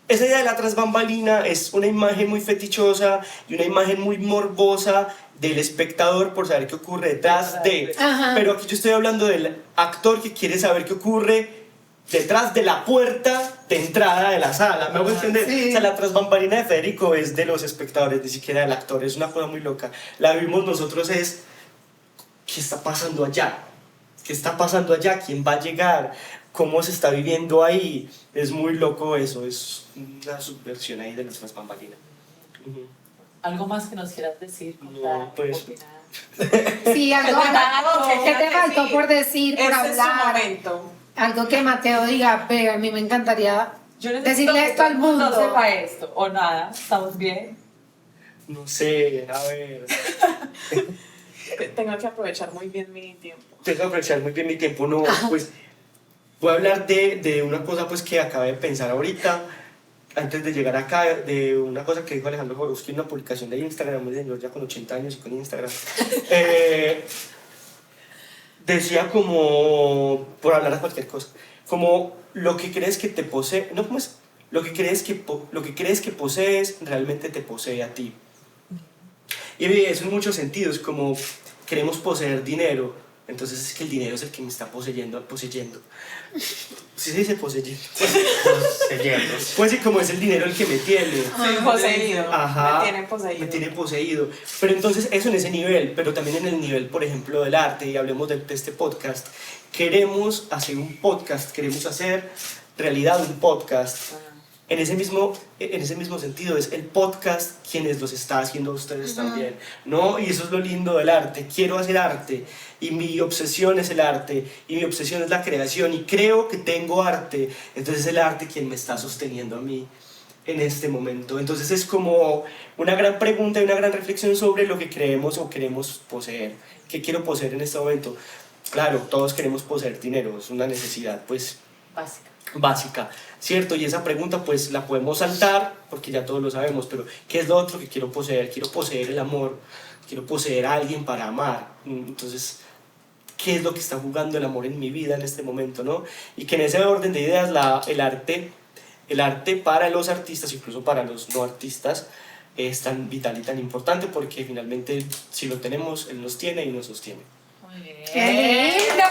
esa idea de la transbambalina es una imagen muy fetichosa y una imagen muy morbosa del espectador por saber qué ocurre detrás de. Ajá. Pero aquí yo estoy hablando del actor que quiere saber qué ocurre detrás de la puerta de entrada de la sala. ¿Me hago entender? Sí. O sea, la transbambalina de Federico es de los espectadores, ni siquiera del actor. Es una cosa muy loca. La vimos nosotros es, ¿qué está pasando allá? ¿Qué está pasando allá? ¿Quién va a llegar? ¿Cómo se está viviendo ahí? Es muy loco eso, es una subversión ahí de nuestras bambalinas. ¿Algo más que nos quieras decir? No, Contar, pues- opinar? Sí, algo que te faltó por decir, por Este es su hablar. momento. Algo que Mateo diga, ve, a mí me encantaría Yo necesito decirle que esto al todo el mundo. sepa esto, o nada, estamos bien. No sé, a ver. Tengo que aprovechar muy bien mi tiempo. Tengo que aprovechar muy bien mi tiempo. No, pues voy a hablar de una cosa pues que acabé de pensar ahorita, antes de llegar acá, de una cosa que dijo Alejandro Jorowski en una publicación de Instagram, un señor ya con 80 años y con Instagram. Decía como, por hablar de cualquier cosa, como lo que crees que te posee, no, como es, lo que crees que posees realmente te posee a ti. Y eso en muchos sentidos, como queremos poseer dinero, entonces es que el dinero es el que me está poseyendo. ¿Sí se dice poseyendo? Pues sí, como es el dinero el que me tiene. Poseído. Ajá, Me tienen poseído. me tiene poseído. Pero entonces eso en ese nivel, pero también en el nivel, por ejemplo, del arte, y hablemos de este podcast. Queremos hacer un podcast, queremos hacer realidad un podcast. En ese mismo sentido, es el podcast quienes los está haciendo a ustedes también, ¿no? Y eso es lo lindo del arte. Quiero hacer arte y mi obsesión es el arte y mi obsesión es la creación y creo que tengo arte. Entonces es el arte quien me está sosteniendo a mí en este momento. Entonces es como una gran pregunta y una gran reflexión sobre lo que creemos o queremos poseer. ¿Qué quiero poseer en este momento? Claro, todos queremos poseer dinero, es una necesidad, pues, básica, ¿cierto? Y esa pregunta pues la podemos saltar porque ya todos lo sabemos, pero ¿qué es lo otro que quiero poseer? Quiero poseer el amor, quiero poseer a alguien para amar. Entonces, ¿qué es lo que está jugando el amor en mi vida en este momento, no? Y que en ese orden de ideas el arte para los artistas, incluso para los no artistas, es tan vital y tan importante porque finalmente si lo tenemos, él nos tiene y nos sostiene. Muy bien. ¡Qué lindo!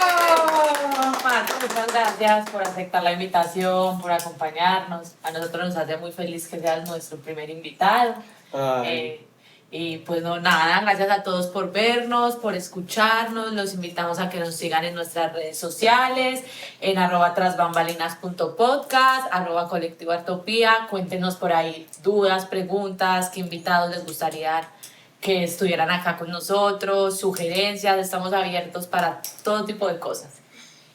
Mato, muchas gracias por aceptar la invitación, por acompañarnos. A nosotros nos hace muy feliz que seas nuestro primer invitado. Ay. Y pues no, nada, gracias a todos por vernos, por escucharnos. Los invitamos a que nos sigan en nuestras redes sociales, en @trasbambalinas.podcast, @colectivoartopía. Cuéntenos por ahí dudas, preguntas, qué invitados les gustaría que estuvieran acá con nosotros, sugerencias, estamos abiertos para todo tipo de cosas.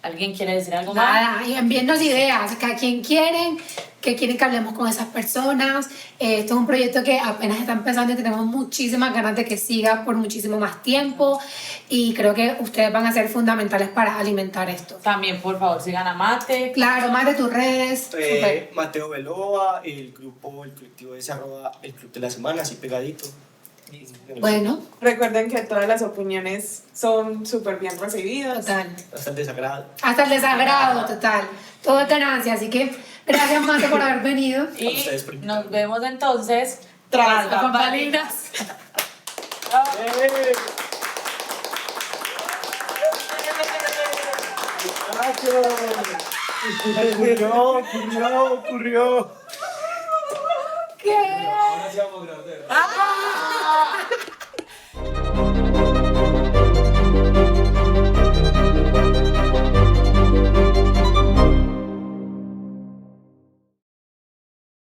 ¿Alguien quiere decir algo más? Nada, y envíennos ideas, que a quien quieren, que quieren que hablemos con esas personas. Esto es un proyecto que apenas está empezando y tenemos muchísimas ganas de que siga por muchísimo más tiempo y creo que ustedes van a ser fundamentales para alimentar esto. También, por favor, sigan a Mate. Claro, más de tus redes. Súper. Mateo Beloa, el colectivo es @el Club de la Semana, así pegadito. Bueno, Recuerden que todas las opiniones son súper bien recibidas. total. Hasta el desagrado. Hasta el desagrado, total. Todo es ganancia, así que gracias, Mate, por haber venido. Y ustedes por invitarme. nos vemos entonces Tras tras bambalinas. Ocurrió. ¿Qué? Ahora sí vamos a grabar.